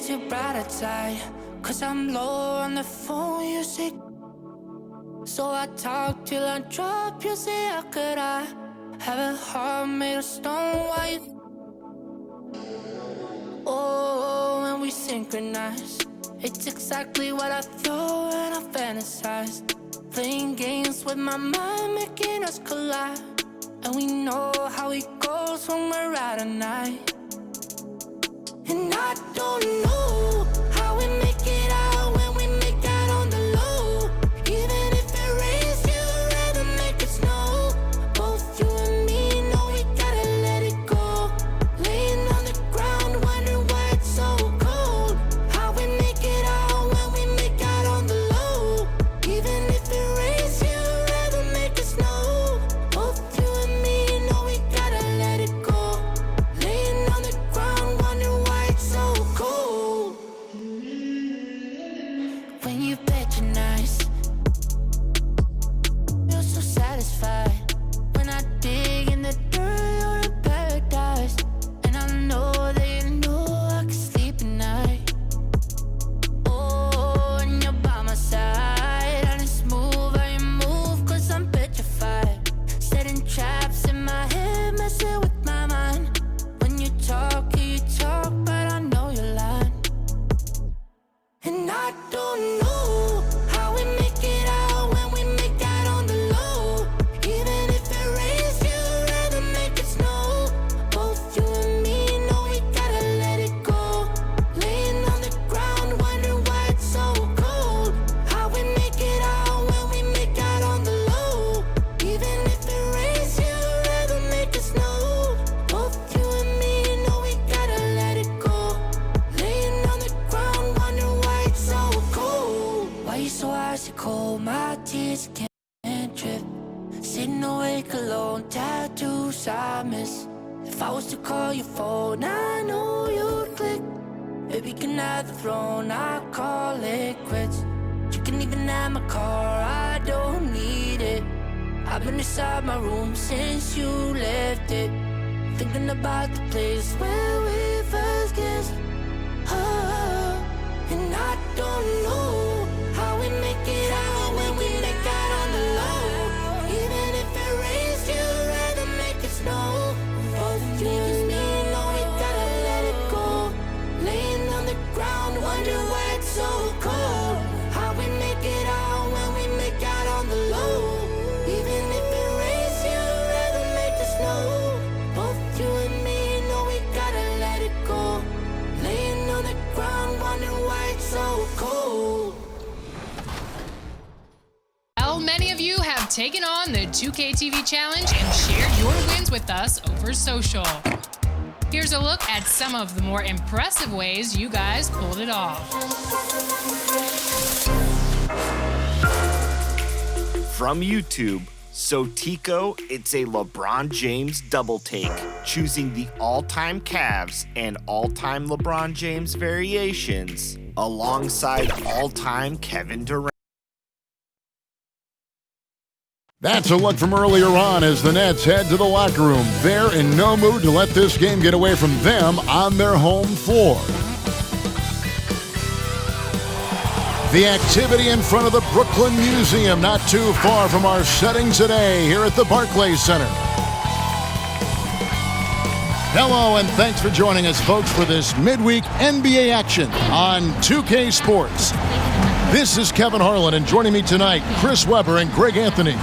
raise your brighter side. Cause I'm low on the phone, you say. So I talk till I drop, you say, how could I have a heart made of stone? Why you? Oh, when we synchronize, it's exactly what I thought and I fantasized. Playing games with my mind, making us collide. And we know how it goes when we're out at night. And I don't know how we make it out when we make out on the low. Even if it rains, you'd rather make it snow. Both you and me know we gotta let it go. Laying on the ground, wondering why it's so cold. How we make it out when we make out on the low. Even if it rains, you'd rather make it snow. Both you and me know we gotta let it go. Laying on the ground, wondering why it's so cold. When you patronize, you're so satisfied. When I dig in the dirt, you're in paradise. And I know that you know I can sleep at night. Oh, and you're by my side. And it's smooth how you move, cause I'm petrified. Setting traps in my head, messing with my mind. When you talk, but I know you're lying. And I don't know how we make it out when we make out on the low. Even if it rains, you'd rather make it snow. Both you and me know we gotta let it go. Laying on the ground, wondering why it's so cold. How we make it out when we make out on the low. Even if it rains, you'd rather make it snow. Both you and me know we gotta let it go. Laying on the ground, wondering why it's so cold. Why you so icy cold? My tears can't drip. Sitting awake alone, tattoos I miss. If I was to call your phone, I know you'd click. Baby, can I have the throne? I call it quits. You can even have my car, I don't need it. I've been inside my room since you left it. Thinking about the place where we first kissed. Oh, and I don't know how we make it out when we make out on the low. Even if it rains, you'd rather make it snow. Both you and me know we gotta let it go. Laying on the ground, wondering why it's so cold. How we make it out when we make out on the low. Even if it rains, you'd rather make it snow. Both you and me know we gotta let it go. Laying on the ground, wondering why it's so cold. Well, many of you have taken on the 2K TV challenge and shared your wins with us over social. Here's a look at some of the more impressive ways you guys pulled it off. From YouTube, so Tico, it's a LeBron James double take, choosing the all-time Cavs and all-time LeBron James variations alongside all-time Kevin Durant. That's a look from earlier on as the Nets head to the locker room. They're in no mood to let this game get away from them on their home floor. The activity in front of the Brooklyn Museum, not too far from our setting today here at the Barclays Center. Hello, and thanks for joining us, folks, for this midweek NBA action on 2K Sports. This is Kevin Harlan, and joining me tonight, Chris Webber and Greg Anthony,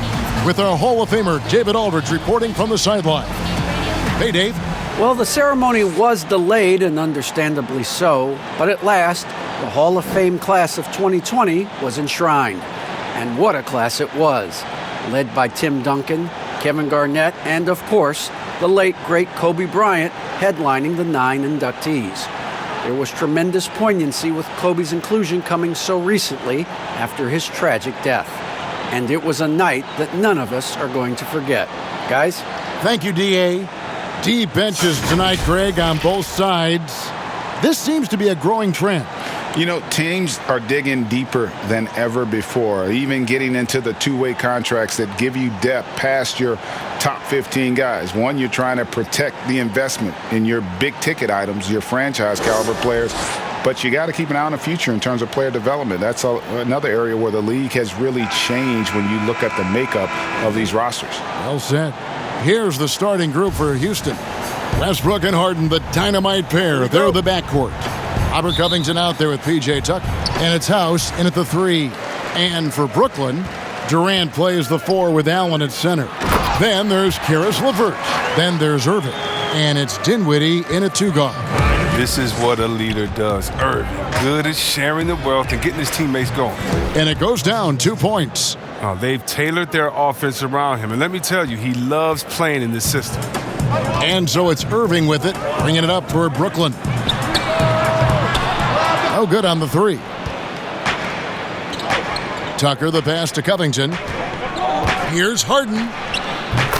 with our Hall of Famer David Aldridge reporting from the sideline. Hey, Dave. Well, the ceremony was delayed, and understandably so, but at last, the Hall of Fame class of 2020 was enshrined. And what a class it was, led by Tim Duncan, Kevin Garnett, and of course, the late, great Kobe Bryant headlining the 9 inductees. There was tremendous poignancy with Kobe's inclusion coming so recently after his tragic death. And it was a night that none of us are going to forget. Guys? Thank you, D.A. Deep benches tonight, Greg, on both sides. This seems to be a growing trend. You know, teams are digging deeper than ever before, even getting into the two-way contracts that give you depth past your top 15 guys. One, you're trying to protect the investment in your big-ticket items, your franchise-caliber players. but you got to keep an eye on the future in terms of player development. That's another area where the league has really changed when you look at the makeup of these rosters. Well said. Here's the starting group for Houston. Westbrook and Harden, the dynamite pair. They're the backcourt. Robert Covington out there with P.J. Tucker. And it's House in at the 3. And for Brooklyn, Durant plays the 4 with Allen at center. Then there's Karis LeVert. Then there's Irving. And it's Dinwiddie in at 2 guard. This is what a leader does. Irving, good at sharing the wealth and getting his teammates going. And it goes down 2 points. They've tailored their offense around him. And let me tell you, he loves playing in this system. And so it's Irving with it, bringing it up for Brooklyn. No good on the 3. Tucker, the pass to Covington. Here's Harden.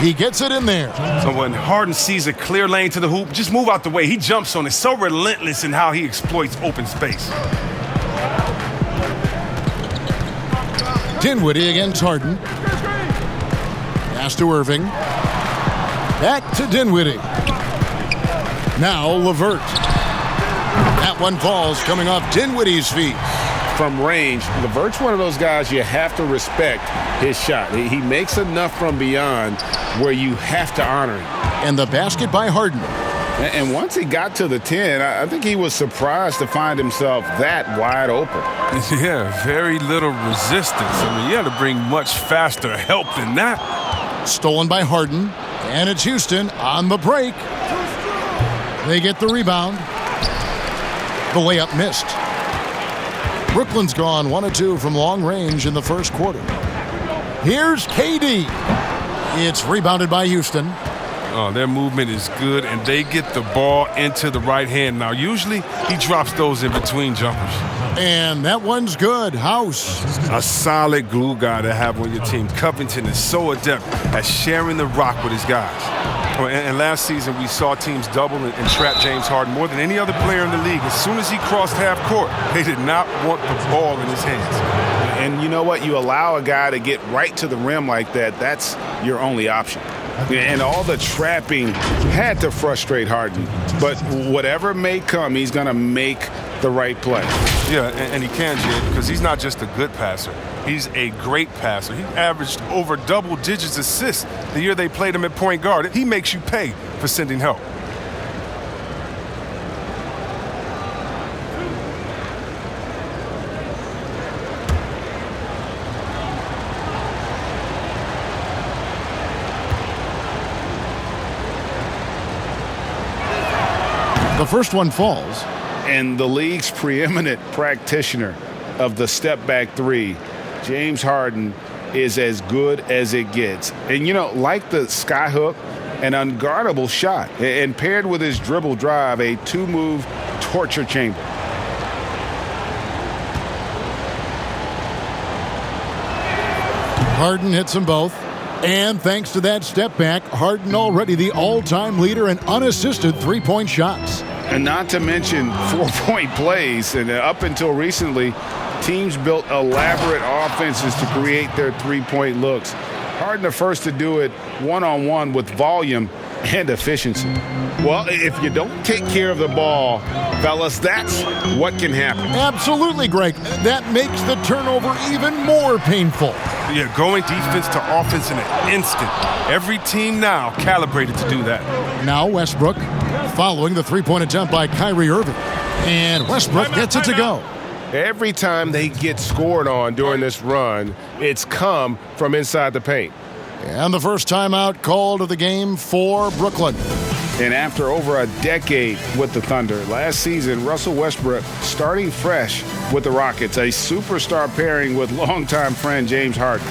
He gets it in there. So when Harden sees a clear lane to the hoop, just move out the way. He jumps on it. So relentless in how he exploits open space. Dinwiddie against Harden. Pass to Irving. Back to Dinwiddie. Now LeVert. That one falls coming off Dinwiddie's feet. From range, LeVert's one of those guys you have to respect his shot. He makes enough from beyond where you have to honor him. And the basket by Harden. And once he got to the 10, I think he was surprised to find himself that wide open. Yeah, very little resistance. I mean, you had to bring much faster help than that. Stolen by Harden. And it's Houston on the break. They get the rebound. The layup missed. Brooklyn's gone 1 of 2 from long range in the first quarter. Here's KD. It's rebounded by Houston. Their movement is good, and they get the ball into the right hand. Now, usually he drops those in between jumpers. And that one's good. House. A solid glue guy to have on your team. Covington is so adept at sharing the rock with his guys. And last season, we saw teams double and trap James Harden more than any other player in the league. As soon as he crossed half court, they did not want the ball in his hands. And you know what? You allow a guy to get right to the rim like that, that's your only option. And all the trapping had to frustrate Harden. But whatever may come, he's going to make the right play. Yeah, and he can, Jay, because he's not just a good passer. He's a great passer. He averaged over double digits assists the year they played him at point guard. He makes you pay for sending help. The first one falls. And the league's preeminent practitioner of the step-back 3, James Harden, is as good as it gets. And, you know, like the skyhook, an unguardable shot. And paired with his dribble drive, a 2-move torture chamber. Harden hits them both. And thanks to that step back, Harden already the all-time leader in unassisted 3-point shots. And not to mention 4-point plays. And up until recently, teams built elaborate offenses to create their 3-point looks. Harden the first to do it one-on-one with volume and efficiency. Well, if you don't take care of the ball, fellas, that's what can happen. Absolutely, Greg. That makes the turnover even more painful. Yeah, going defense to offense in an instant. Every team now calibrated to do that. Now Westbrook following the 3-point attempt by Kyrie Irving. And Westbrook gets it to go. Every time they get scored on during this run, it's come from inside the paint. And the first timeout called of the game for Brooklyn. And after over a decade with the Thunder, last season, Russell Westbrook starting fresh with the Rockets, a superstar pairing with longtime friend James Harden.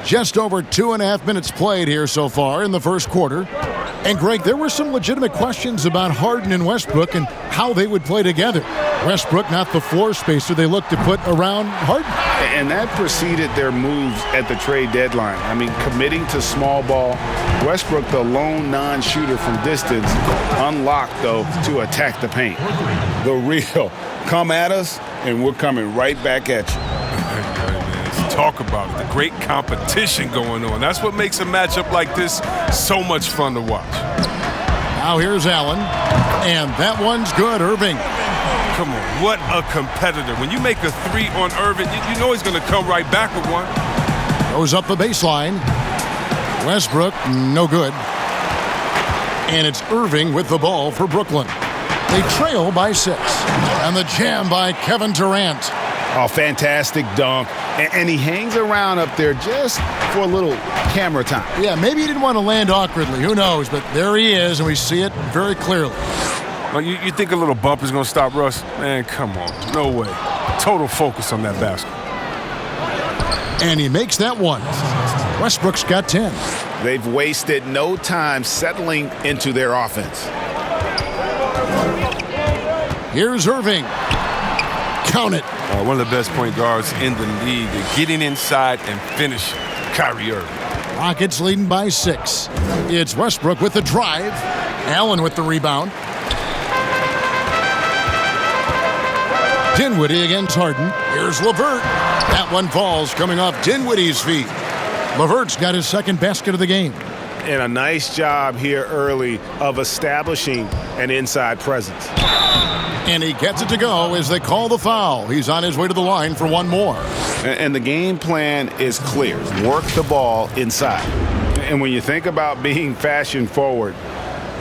Just over 2.5 minutes played here so far in the first quarter. And Greg, there were some legitimate questions about Harden and Westbrook and how they would play together. Westbrook not the floor spacer they looked to put around Harden. And that preceded their moves at the trade deadline. I mean, committing to small ball. Westbrook, the lone non-shooter from distance, unlocked, though, to attack the paint. The real come at us, and we're coming right back at you. Talk about it. The great competition going on. That's what makes a matchup like this so much fun to watch. Now here's Allen, and that one's good. Irving. Come on, what a competitor. When you make a three on Irving, you know he's going to come right back with one. Goes up the baseline. Westbrook, no good. And it's Irving with the ball for Brooklyn. They trail by 6. And the jam by Kevin Durant. Oh, fantastic dunk. And he hangs around up there just for a little camera time. Yeah, maybe he didn't want to land awkwardly. Who knows? But there he is, and we see it very clearly. Well, you think a little bump is going to stop Russ? Man, come on. No way. Total focus on that basket. And he makes that one. Westbrook's got 10. They've wasted no time settling into their offense. Here's Irving. Count it. One of the best point guards in the league. Getting inside and finishing. Kyrie Irving. Rockets leading by 6. It's Westbrook with the drive. Allen with the rebound. Dinwiddie against Harden. Here's LeVert. That one falls coming off Dinwiddie's feet. LeVert's got his second basket of the game. And a nice job here early of establishing an inside presence. And he gets it to go as they call the foul. He's on his way to the line for one more. And the game plan is clear. Work the ball inside. And when you think about being fashion forward,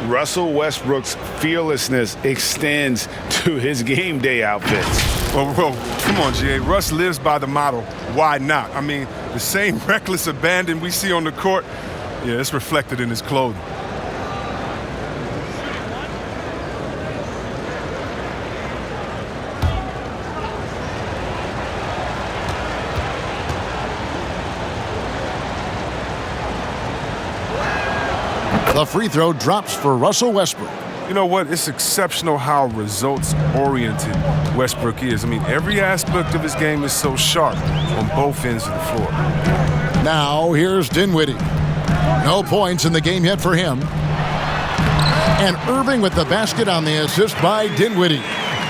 Russell Westbrook's fearlessness extends to his game day outfits. Well, come on, G.A. Russ lives by the motto, why not? I mean, the same reckless abandon we see on the court, yeah, it's reflected in his clothing. The free throw drops for Russell Westbrook. You know what? It's exceptional how results-oriented Westbrook is. I mean, every aspect of his game is so sharp on both ends of the floor. Now here's Dinwiddie. No points in the game yet for him. And Irving with the basket on the assist by Dinwiddie.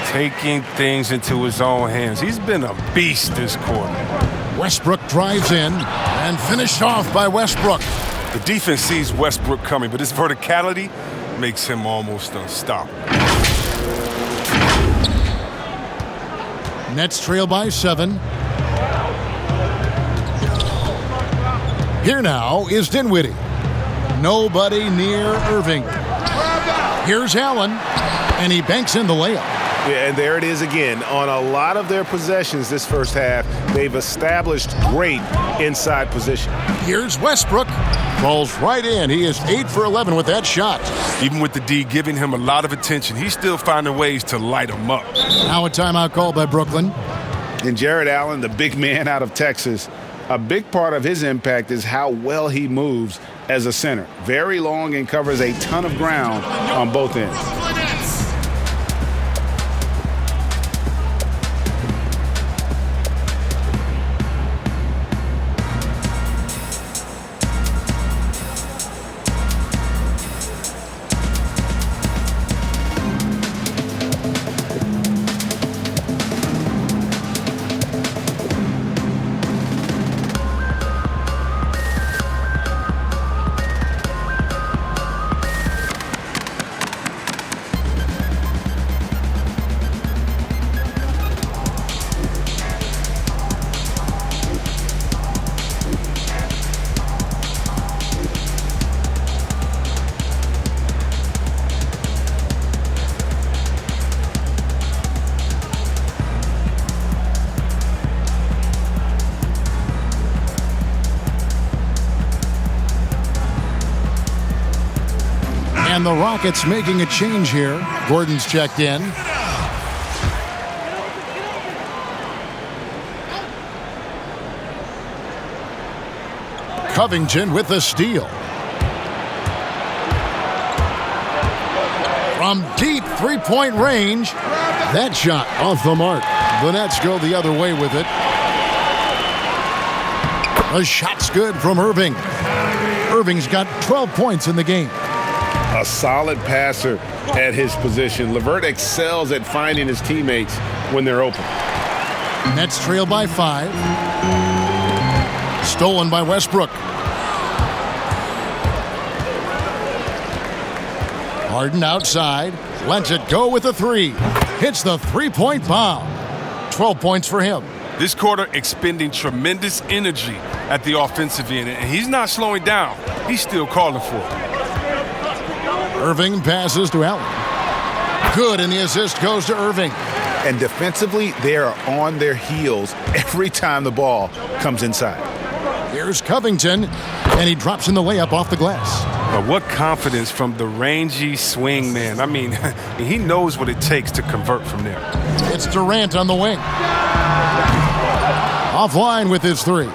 Taking things into his own hands. He's been a beast this quarter. Westbrook drives in and finished off by Westbrook. The defense sees Westbrook coming, but his verticality makes him almost unstoppable. Nets trail by 7. Here now is Dinwiddie. Nobody near Irving. Here's Allen, and he banks in the layup. Yeah, and there it is again. On a lot of their possessions this first half, they've established great inside position. Here's Westbrook. Falls right in. He is 8 for 11 with that shot. Even with the D giving him a lot of attention, he's still finding ways to light him up. Now a timeout called by Brooklyn. And Jared Allen, the big man out of Texas, a big part of his impact is how well he moves as a center. Very long and covers a ton of ground on both ends. And the Rockets making a change here. Gordon's checked in. Covington with the steal. From deep three-point range, that shot off the mark. The Nets go the other way with it. The shot's good from Irving. Irving's got 12 points in the game. A solid passer at his position. LeVert excels at finding his teammates when they're open. Nets trail by 5. Stolen by Westbrook. Harden outside. Lets it go with a 3. Hits the three-point bomb. 12 points for him. This quarter expending tremendous energy at the offensive end, and he's not slowing down. He's still calling for it. Irving passes to Allen. Good, and the assist goes to Irving. And defensively, they are on their heels every time the ball comes inside. Here's Covington, and he drops in the layup off the glass. But what confidence from the rangy swing man. I mean, he knows what it takes to convert from there. It's Durant on the wing. Offline with his 3.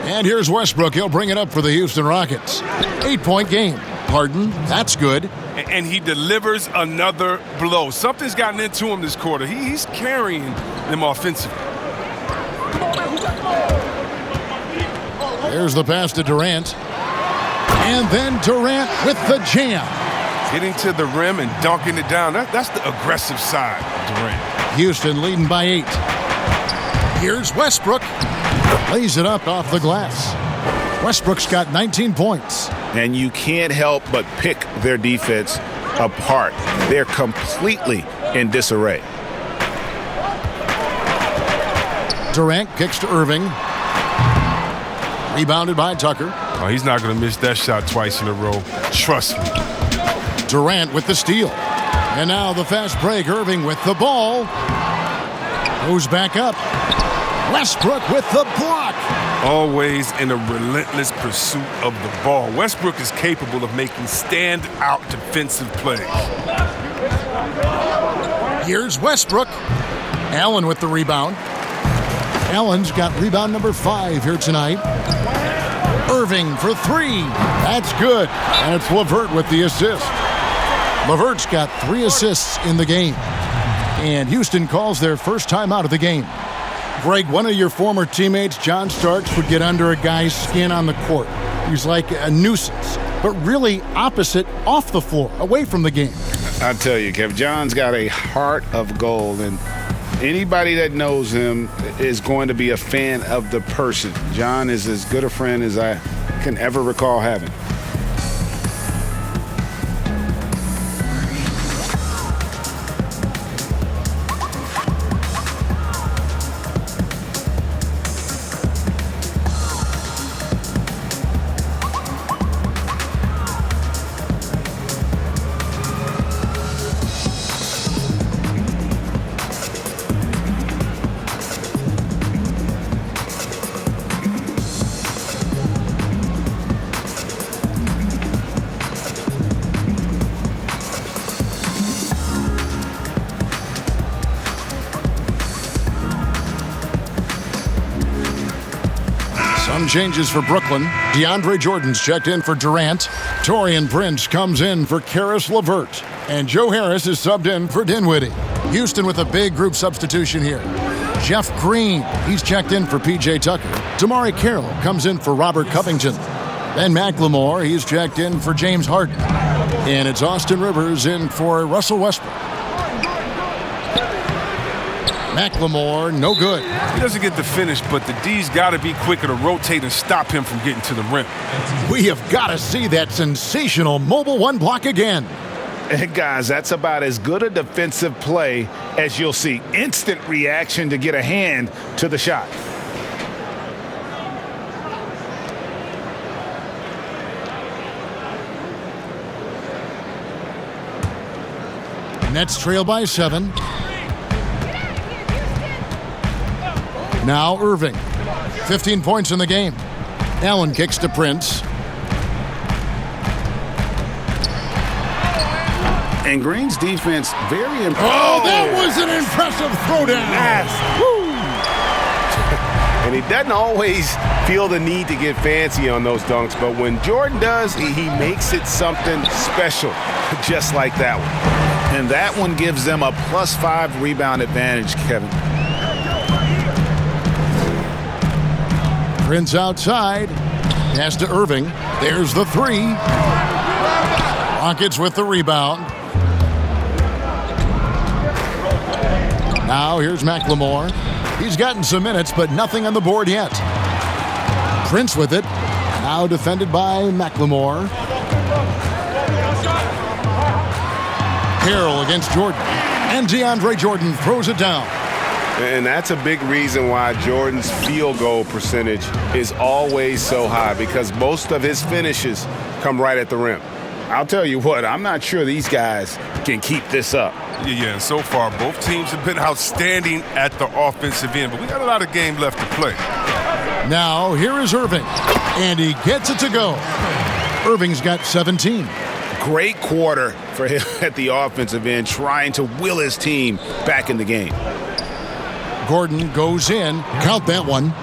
And here's Westbrook. He'll bring it up for the Houston Rockets. 8-point game. Harden, that's good. And he delivers another blow. Something's gotten into him this quarter. He's carrying them offensively. There's the pass to Durant. And then Durant with the jam. Getting to the rim and dunking it down. That's the aggressive side of Durant. Houston leading by 8. Here's Westbrook. Lays it up off the glass. Westbrook's got 19 points. And you can't help but pick their defense apart. They're completely in disarray. Durant kicks to Irving. Rebounded by Tucker. Oh, he's not going to miss that shot twice in a row. Trust me. Durant with the steal. And now the fast break. Irving with the ball. Goes back up. Westbrook with the block. Always in a relentless pursuit of the ball. Westbrook is capable of making stand-out defensive plays. Here's Westbrook. Allen with the rebound. Allen's got rebound number 5 here tonight. Irving for 3. That's good. And it's LeVert with the assist. LeVert's got 3 assists in the game. And Houston calls their first time out of the game. Greg, one of your former teammates, John Starks, would get under a guy's skin on the court. He's like a nuisance, but really opposite off the floor, away from the game. I tell you, Kev, John's got a heart of gold, and anybody that knows him is going to be a fan of the person. John is as good a friend as I can ever recall having. Some changes for Brooklyn. DeAndre Jordan's checked in for Durant. Taurean Prince comes in for Karis LeVert. And Joe Harris is subbed in for Dinwiddie. Houston with a big group substitution here. Jeff Green, he's checked in for P.J. Tucker. Damari Carroll comes in for Robert Covington. Ben McLemore, he's checked in for James Harden. And it's Austin Rivers in for Russell Westbrook. McLemore, no good. He doesn't get the finish, but the D's got to be quicker to rotate and stop him from getting to the rim. We have got to see that sensational mobile 1 block again. And guys, that's about as good a defensive play as you'll see. Instant reaction to get a hand to the shot. Nets trail by 7. Now Irving. 15 points in the game. Allen kicks to Prince. And Green's defense very impressive. Oh, that was an impressive throwdown. Yes. And he doesn't always feel the need to get fancy on those dunks, but when Jordan does, he makes it something special, just like that one. And that one gives them a +5 rebound advantage, Kevin. Prince outside. Pass to Irving. There's the three. Rockets with the rebound. Now here's McLemore. He's gotten some minutes, but nothing on the board yet. Prince with it. Now defended by McLemore. Carroll against Jordan. And DeAndre Jordan throws it down. And that's a big reason why Jordan's field goal percentage is always so high, because most of his finishes come right at the rim. I'll tell you what, I'm not sure these guys can keep this up. Yeah, so far both teams have been outstanding at the offensive end, but we got a lot of game left to play. Now here is Irving, and he gets it to go. Irving's got 17. Great quarter for him at the offensive end, trying to will his team back in the game. Gordon goes in, count that one,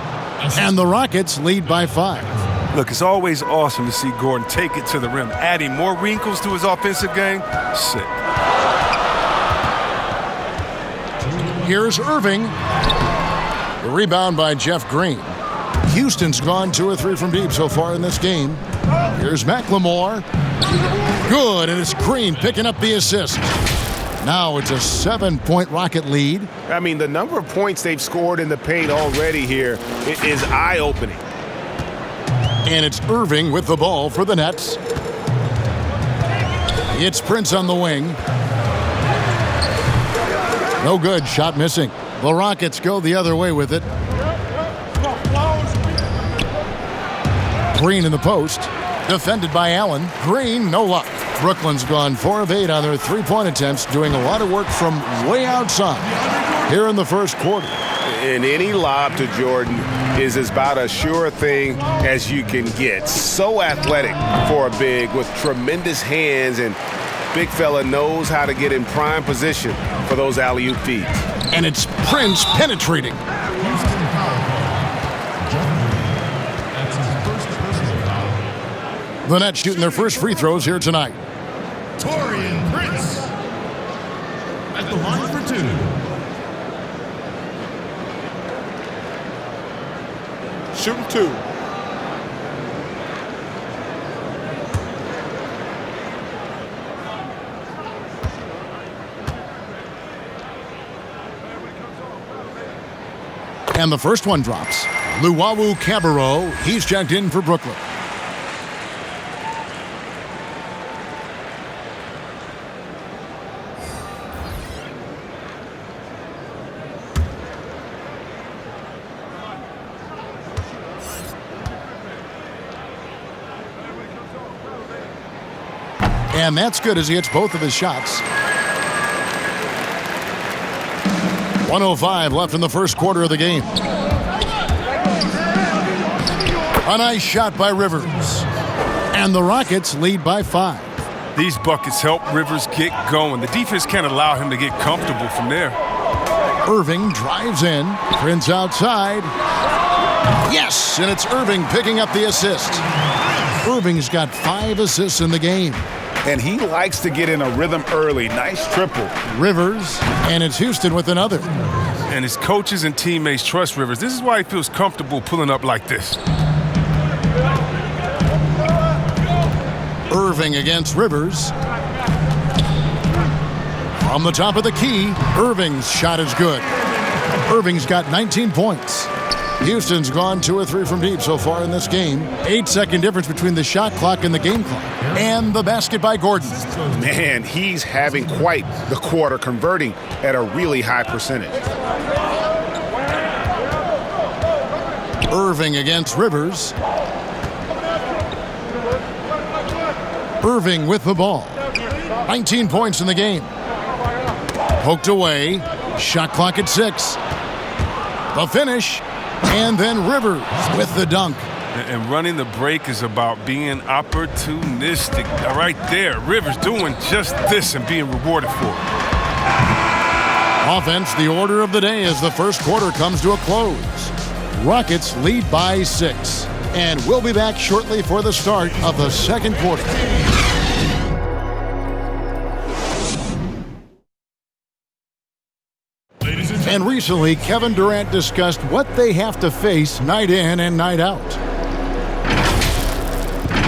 and the Rockets lead by 5. Look, it's always awesome to see Gordon take it to the rim, adding more wrinkles to his offensive game. Sick. Here's Irving. The rebound by Jeff Green. Houston's gone 2 or 3 from deep so far in this game. Here's McLemore. Good, and it's Green picking up the assist. Now it's a 7-point Rocket lead. I mean, the number of points they've scored in the paint already here is eye-opening. And it's Irving with the ball for the Nets. It's Prince on the wing. No good, shot missing. The Rockets go the other way with it. Green in the post. Defended by Allen. Green, no luck. Brooklyn's gone 4 of 8 on their 3-point attempts, doing a lot of work from way outside here in the first quarter. And any lob to Jordan is about as sure a thing as you can get. So athletic for a big with tremendous hands, and big fella knows how to get in prime position for those alley-oop feeds. And it's Prince penetrating. The Nets shooting their first free throws here tonight. Taurean Prince at the line for 2. Shooting 2. And the first one drops. Luwawu Cabarro, he's checked in for Brooklyn. And that's good as he hits both of his shots. 1:05 left in the first quarter of the game. A nice shot by Rivers. And the Rockets lead by 5. These buckets help Rivers get going. The defense can't allow him to get comfortable from there. Irving drives in. Prince outside. Yes, and it's Irving picking up the assist. Irving's got 5 assists in the game. And he likes to get in a rhythm early. Nice triple. Rivers, and it's Houston with another. And his coaches and teammates trust Rivers. This is why he feels comfortable pulling up like this. Irving against Rivers. From the top of the key, Irving's shot is good. Irving's got 19 points. Houston's gone 2 or 3 from deep so far in this game. 8-second difference between the shot clock and the game clock. And the basket by Gordon. Man, he's having quite the quarter, converting at a really high percentage. Irving against Rivers. Irving with the ball. 19 points in the game. Poked away. Shot clock at 6. The finish. And then Rivers with the dunk. And running the break is about being opportunistic. Right there, Rivers doing just this and being rewarded for it. Offense, the order of the day as the first quarter comes to a close. Rockets lead by 6. And we'll be back shortly for the start of the second quarter. And recently, Kevin Durant discussed what they have to face night in and night out.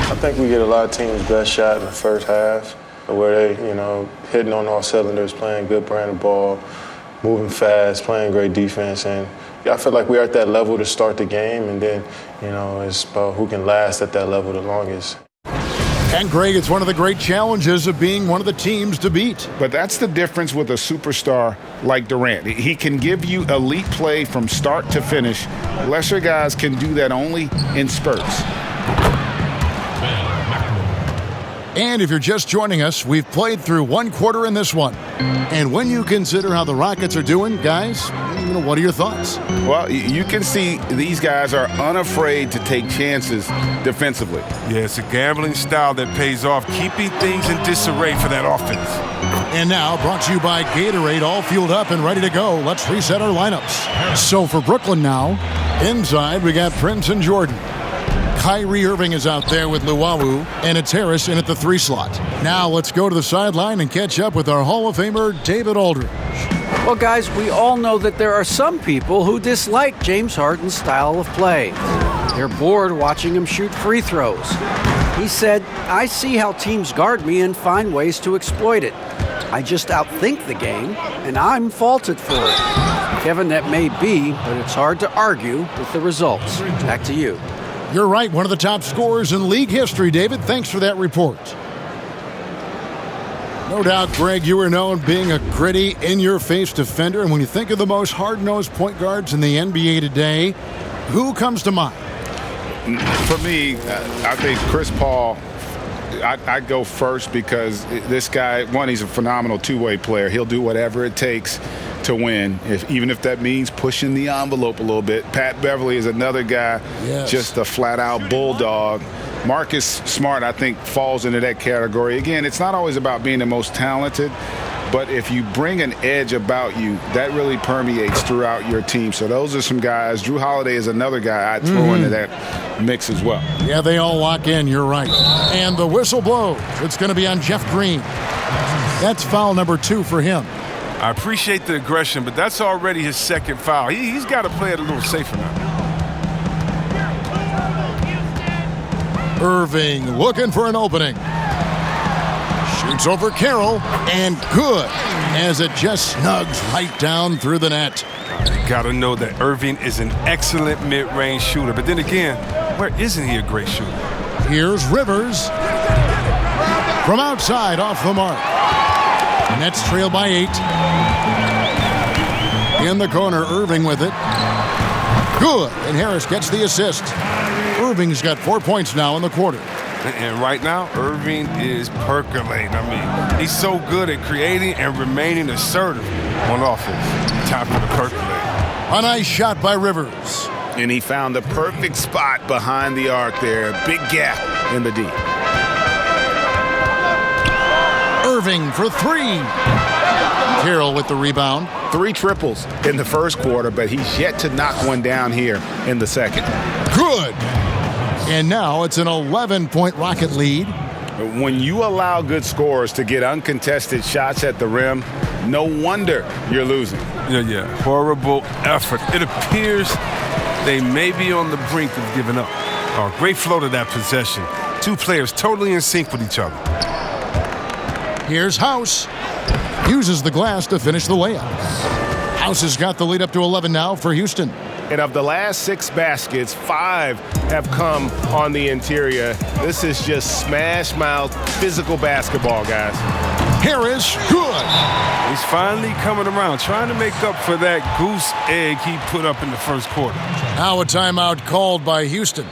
I think we get a lot of teams' best shot in the first half, where they, hitting on all cylinders, playing good brand of ball, moving fast, playing great defense. And I feel like we're at that level to start the game, and then, it's about who can last at that level the longest. And Greg, it's one of the great challenges of being one of the teams to beat. But that's the difference with a superstar like Durant. He can give you elite play from start to finish. Lesser guys can do that only in spurts. And if you're just joining us, we've played through one quarter in this one. And when you consider how the Rockets are doing, guys, what are your thoughts? Well, you can see these guys are unafraid to take chances defensively. Yeah, it's a gambling style that pays off, keeping things in disarray for that offense. And now, brought to you by Gatorade, all fueled up and ready to go. Let's reset our lineups. So for Brooklyn now, inside we got Prince and Jordan. Kyrie Irving is out there with Luwawu, and it's Harris in at the 3 slot. Now let's go to the sideline and catch up with our Hall of Famer, David Aldridge. Well, guys, we all know that there are some people who dislike James Harden's style of play. They're bored watching him shoot free throws. He said, "I see how teams guard me and find ways to exploit it. I just outthink the game, and I'm faulted for it." Kevin, that may be, but it's hard to argue with the results. Back to you. You're right, one of the top scorers in league history, David. Thanks for that report. No doubt, Greg, you were known being a gritty, in-your-face defender. And when you think of the most hard-nosed point guards in the NBA today, who comes to mind? For me, I think Chris Paul. I'd go first because this guy, one, he's a phenomenal two-way player. He'll do whatever it takes to win, even if that means pushing the envelope a little bit. Pat Beverly is another guy, just a flat-out bulldog. Marcus Smart, I think, falls into that category. Again, it's not always about being the most talented, but if you bring an edge about you, that really permeates throughout your team. So those are some guys. Drew Holiday is another guy I'd throw into that mix as well. Yeah, they all lock in. You're right. And the whistle blows. It's going to be on Jeff Green. That's foul number 2 for him. I appreciate the aggression, but that's already his second foul. He's got to play it a little safer now. Irving looking for an opening. Shoots over Carroll, and good, as it just snugs right down through the net. You got to know that Irving is an excellent mid-range shooter, but then again, where isn't he a great shooter? Here's Rivers. From outside, off the mark. Nets trail by 8. In the corner, Irving with it. Good, and Harris gets the assist. Irving's got 4 points now in the quarter. And right now, Irving is percolating. I mean, he's so good at creating and remaining assertive on offense. Time for the percolate. A nice shot by Rivers. And he found the perfect spot behind the arc there. Big gap in the D. Irving for 3. Carroll with the rebound. 3 triples in the first quarter, but he's yet to knock one down here in the second. Good. And now it's an 11-point Rocket lead. When you allow good scorers to get uncontested shots at the rim, no wonder you're losing. Yeah. Horrible effort. It appears they may be on the brink of giving up. Oh, great flow to that possession. 2 players totally in sync with each other. Here's House. Uses the glass to finish the layup. House has got the lead up to 11 now for Houston. And of the last 6 baskets, 5 have come on the interior. This is just smash mouth physical basketball, guys. Harris, good. He's finally coming around, trying to make up for that goose egg he put up in the first quarter. Now a timeout called by Houston.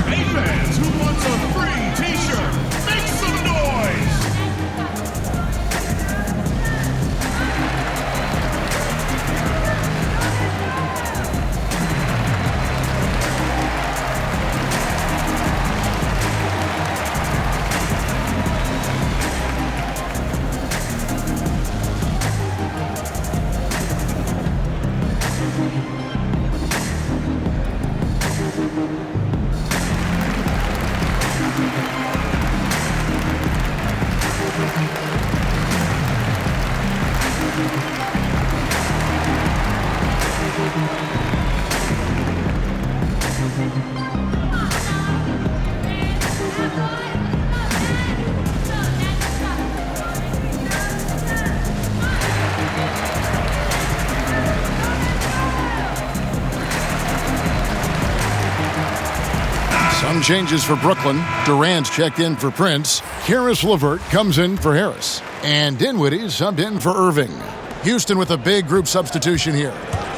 Hey fans, who wants a free t-shirt? Make some noise! Some changes for Brooklyn. Durant's checked in for Prince. Karis LeVert comes in for Harris. And Dinwiddie subbed in for Irving. Houston with a big group substitution here.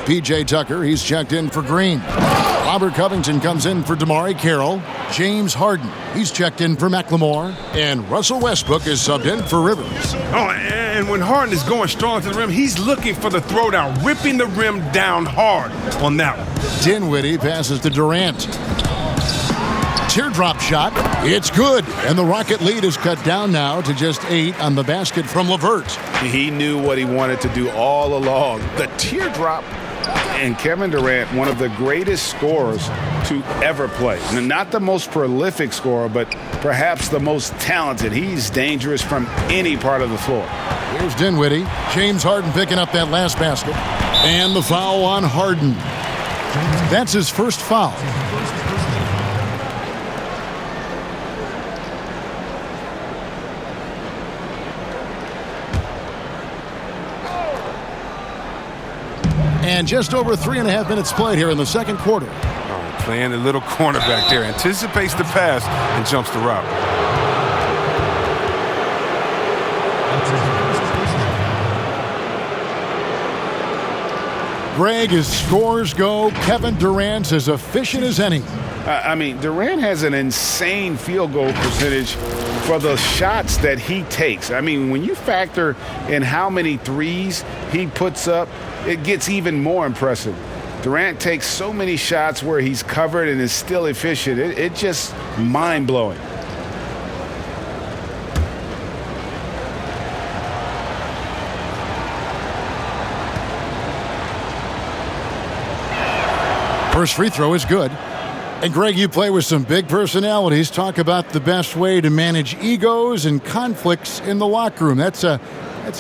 P.J. Tucker, he's checked in for Green. Robert Covington comes in for DeMare Carroll. James Harden, he's checked in for McLemore. And Russell Westbrook is subbed in for Rivers. Oh, and when Harden is going strong to the rim, he's looking for the throwdown, ripping the rim down hard on that one. Dinwiddie passes to Durant. Teardrop shot. It's good. And the Rocket lead is cut down now to just 8 on the basket from LeVert. He knew what he wanted to do all along. The teardrop. And Kevin Durant, one of the greatest scorers to ever play. Not the most prolific scorer, but perhaps the most talented. He's dangerous from any part of the floor. Here's Dinwiddie. James Harden picking up that last basket. And the foul on Harden. That's his first foul. And just over 3.5 minutes played here in the second quarter. Oh, playing a little cornerback there. Anticipates the pass and jumps the route. Greg, as scores go, Kevin Durant's as efficient as any. Durant has an insane field goal percentage for the shots that he takes. When you factor in how many threes he puts up, it gets even more impressive. Durant takes so many shots where he's covered and is still efficient. It's just mind-blowing. First free throw is good. And Greg, you play with some big personalities. Talk about the best way to manage egos and conflicts in the locker room. That's a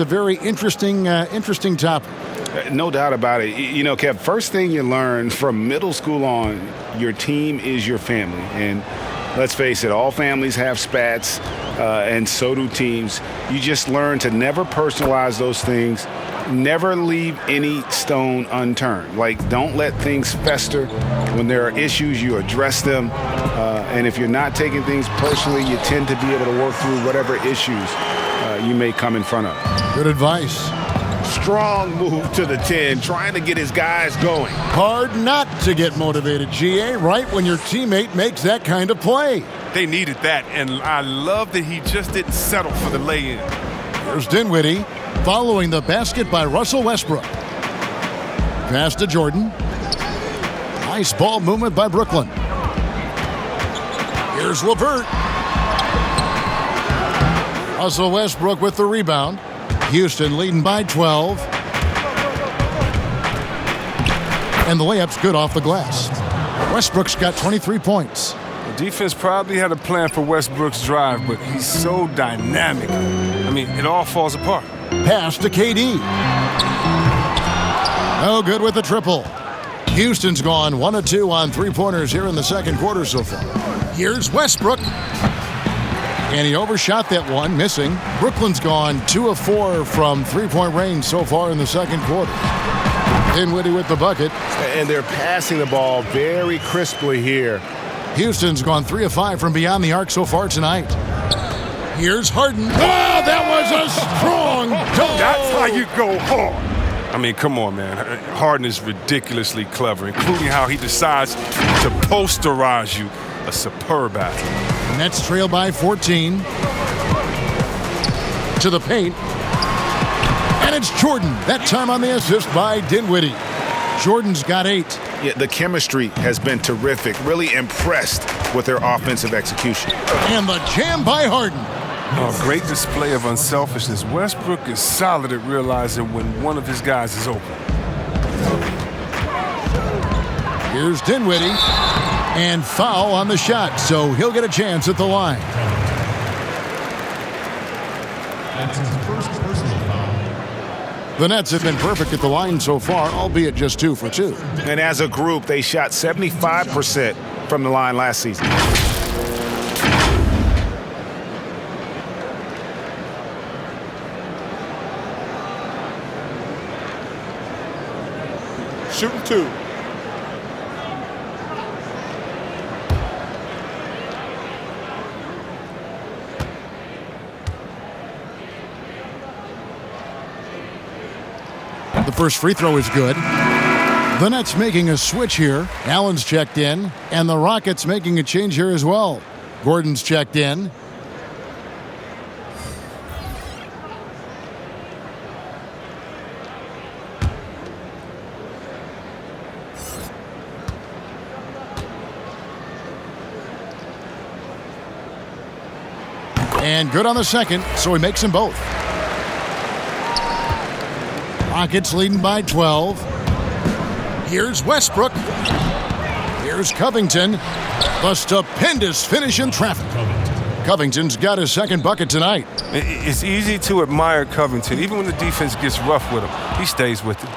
very interesting topic. No doubt about it. Kev, first thing you learn from middle school on, your team is your family. And let's face it, all families have spats, and so do teams. You just learn to never personalize those things. Never leave any stone unturned. Don't let things fester. When there are issues, you address them. And if you're not taking things personally, you tend to be able to work through whatever issues you may come in front of. Good advice. Strong move to the 10, trying to get his guys going. Hard not to get motivated, GA, right when your teammate makes that kind of play. They needed that, and I love that he just didn't settle for the lay-in. Here's Dinwiddie following the basket by Russell Westbrook. Pass to Jordan. Nice ball movement by Brooklyn. Here's LeVert. Russell Westbrook with the rebound. Houston leading by 12. And the layup's good off the glass. Westbrook's got 23 points. The defense probably had a plan for Westbrook's drive, but he's so dynamic. It all falls apart. Pass to KD. No good with the triple. Houston's gone 1 of 2 on three-pointers here in the second quarter so far. Here's Westbrook. And he overshot that one, missing. Brooklyn's gone 2 of 4 from three-point range so far in the second quarter. Dinwiddie with the bucket. And they're passing the ball very crisply here. Houston's gone 3 of 5 from beyond the arc so far tonight. Here's Harden. Oh, that was a strong dunk. That's how you go hard. Come on, man. Harden is ridiculously clever, including how he decides to posterize you. A superb athlete. Nets trail by 14. To the paint. And it's Jordan. That time on the assist by Dinwiddie. Jordan's got 8. Yeah, the chemistry has been terrific. Really impressed with their offensive execution. And the jam by Harden. Oh, great display of unselfishness. Westbrook is solid at realizing when one of his guys is open. Here's Dinwiddie. And foul on the shot, so he'll get a chance at the line. That's his first personal foul. The Nets have been perfect at the line so far, albeit just 2 for 2. And as a group, they shot 75% from the line last season. Shooting 2. The first free throw is good. The Nets making a switch here. Allen's checked in, and the Rockets making a change here as well. Gordon's checked in. And good on the second, so he makes them both. Rockets leading by 12. Here's Westbrook. Here's Covington. The stupendous finish in traffic. Covington's got his second bucket tonight. It's easy to admire Covington. Even when the defense gets rough with him, he stays with it.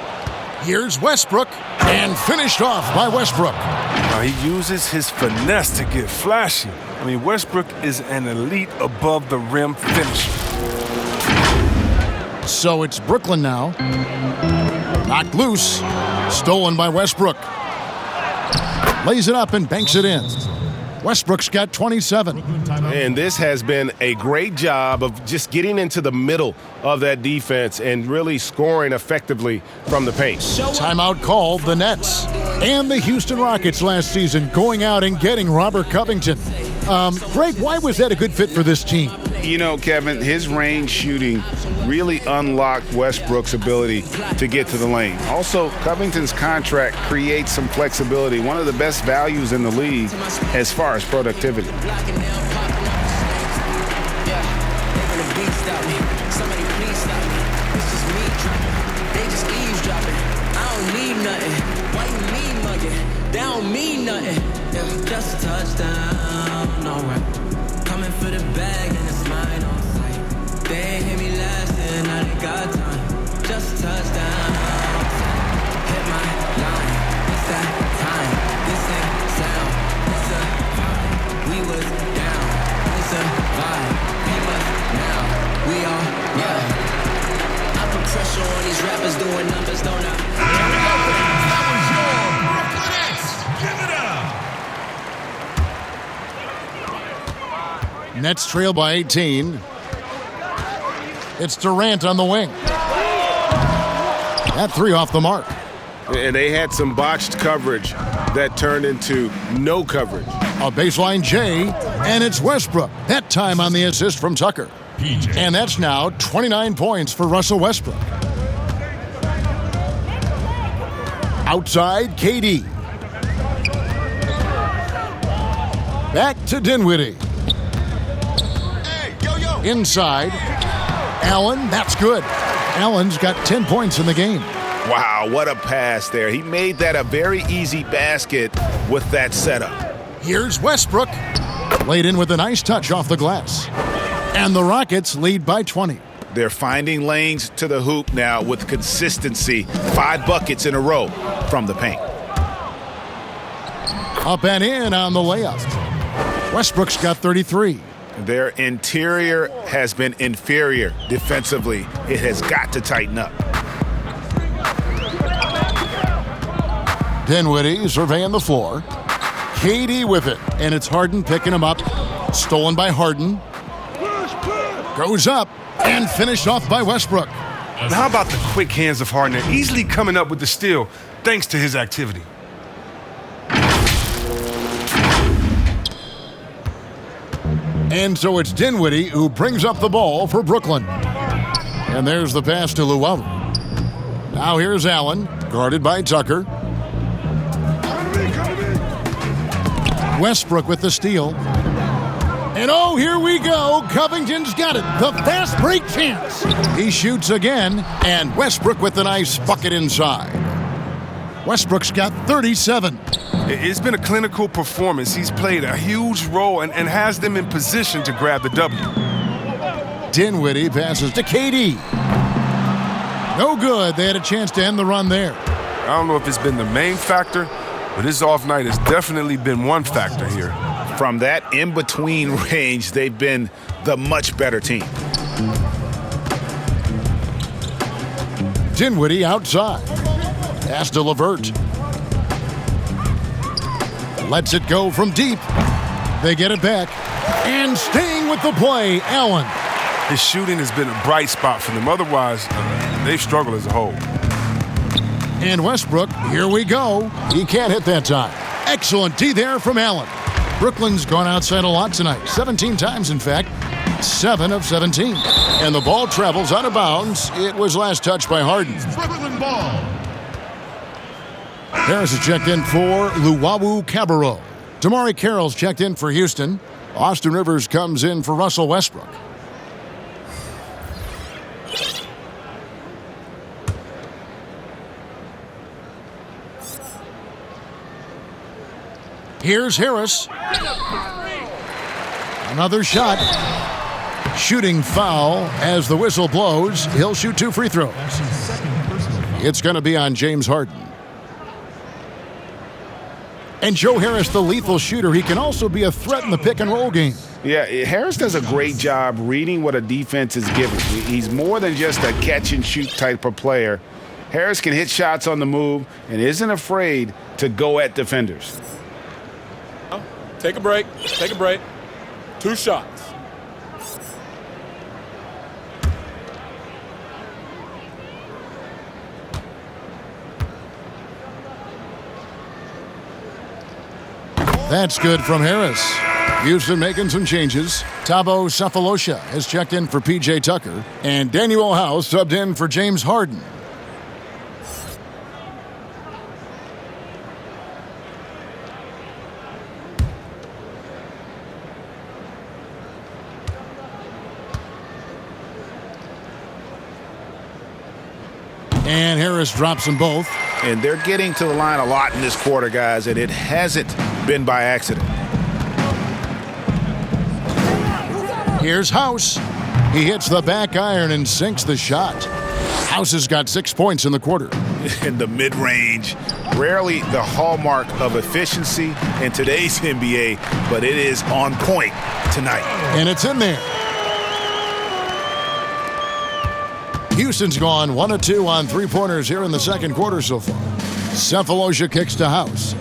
Here's Westbrook. And finished off by Westbrook. Now he uses his finesse to get flashy. I mean, Westbrook is an elite above the rim finisher. So it's Brooklyn now. Knocked loose. Stolen by Westbrook. Lays it up and banks it in. Westbrook's got 27. And this has been a great job of just getting into the middle of that defense and really scoring effectively from the paint. Timeout called the Nets and the Houston Rockets last season going out and getting Robert Covington. Greg, why was that a good fit for this team? You know, Kevin, his range shooting really unlocked Westbrook's ability to get to the lane. Also, Covington's contract creates some flexibility, one of the best values in the league as far as productivity. They don't mean nothing. Just a touchdown, alright. Coming for the bag and it's mine on sight. They ain't hit me last and I ain't got time. Just a touchdown. Hit my line. It's that time. This ain't sound. It's a vibe. We was down. It's a vibe. We must now. We are, yeah. I put pressure on these rappers doing numbers, don't I? Here we go, fans. That was your Brooklyn Nets. Give it up. Nets trail by 18. It's Durant on the wing. That three off the mark. And they had some botched coverage that turned into no coverage. A baseline J, and it's Westbrook. That time on the assist from Tucker. PJ. And that's now 29 points for Russell Westbrook. Outside, KD. Back to Dinwiddie. Inside, Allen, that's good. Allen's got 10 points in the game. Wow, what a pass there. He made that a very easy basket with that setup. Here's Westbrook. Laid in with a nice touch off the glass. And the Rockets lead by 20. They're finding lanes to the hoop now with consistency. 5 buckets in a row from the paint. Up and in on the layup. Westbrook's got 33. Their interior has been inferior defensively. It has got to tighten up. Dinwiddie surveying the floor. KD with it, and it's Harden picking him up. Stolen by Harden. Goes up and finished off by Westbrook. Now how about the quick hands of Harden? They're easily coming up with the steal thanks to his activity. And so it's Dinwiddie who brings up the ball for Brooklyn. And there's the pass to Llewellyn. Now here's Allen, guarded by Tucker. Westbrook with the steal. And oh, here we go. Covington's got it. The fast break chance. He shoots again, and Westbrook with the nice bucket inside. Westbrook's got 37. It's been a clinical performance. He's played a huge role and has them in position to grab the W. Dinwiddie passes to KD. No good. They had a chance to end the run there. I don't know if it's been the main factor, but his off night has definitely been one factor here. From that in-between range, they've been the much better team. Dinwiddie outside. Pass to LeVert. Lets it go from deep. They get it back. And staying with the play, Allen. His shooting has been a bright spot for them. Otherwise, they've struggled as a whole. And Westbrook, here we go. He can't hit that time. Excellent D there from Allen. Brooklyn's gone outside a lot tonight. 17 times, in fact. 7 of 17. And the ball travels out of bounds. It was last touched by Harden. Brooklyn ball. Harris is checked in for Luwawu Cabarro. Damari Carroll's checked in for Houston. Austin Rivers comes in for Russell Westbrook. Here's Harris. Another shot. Shooting foul as the whistle blows. He'll shoot 2 free throws. It's going to be on James Harden. And Joe Harris, the lethal shooter, he can also be a threat in the pick-and-roll game. Yeah, Harris does a great job reading what a defense is giving. He's more than just a catch-and-shoot type of player. Harris can hit shots on the move and isn't afraid to go at defenders. Take a break. Take a break. 2 shots. That's good from Harris. Houston making some changes. Thabo Sefolosha has checked in for P.J. Tucker. And Daniel House subbed in for James Harden. And Harris drops them both. And they're getting to the line a lot in this quarter, guys, and it hasn't been by accident. Here's House. He hits the back iron and sinks the shot. House has got 6 points in the quarter. In the mid-range, rarely the hallmark of efficiency in today's NBA, but it is on point tonight. And it's in there. Houston's gone 1 of 2 on 3-pointers here in the second quarter so far. Sefolosha kicks to House.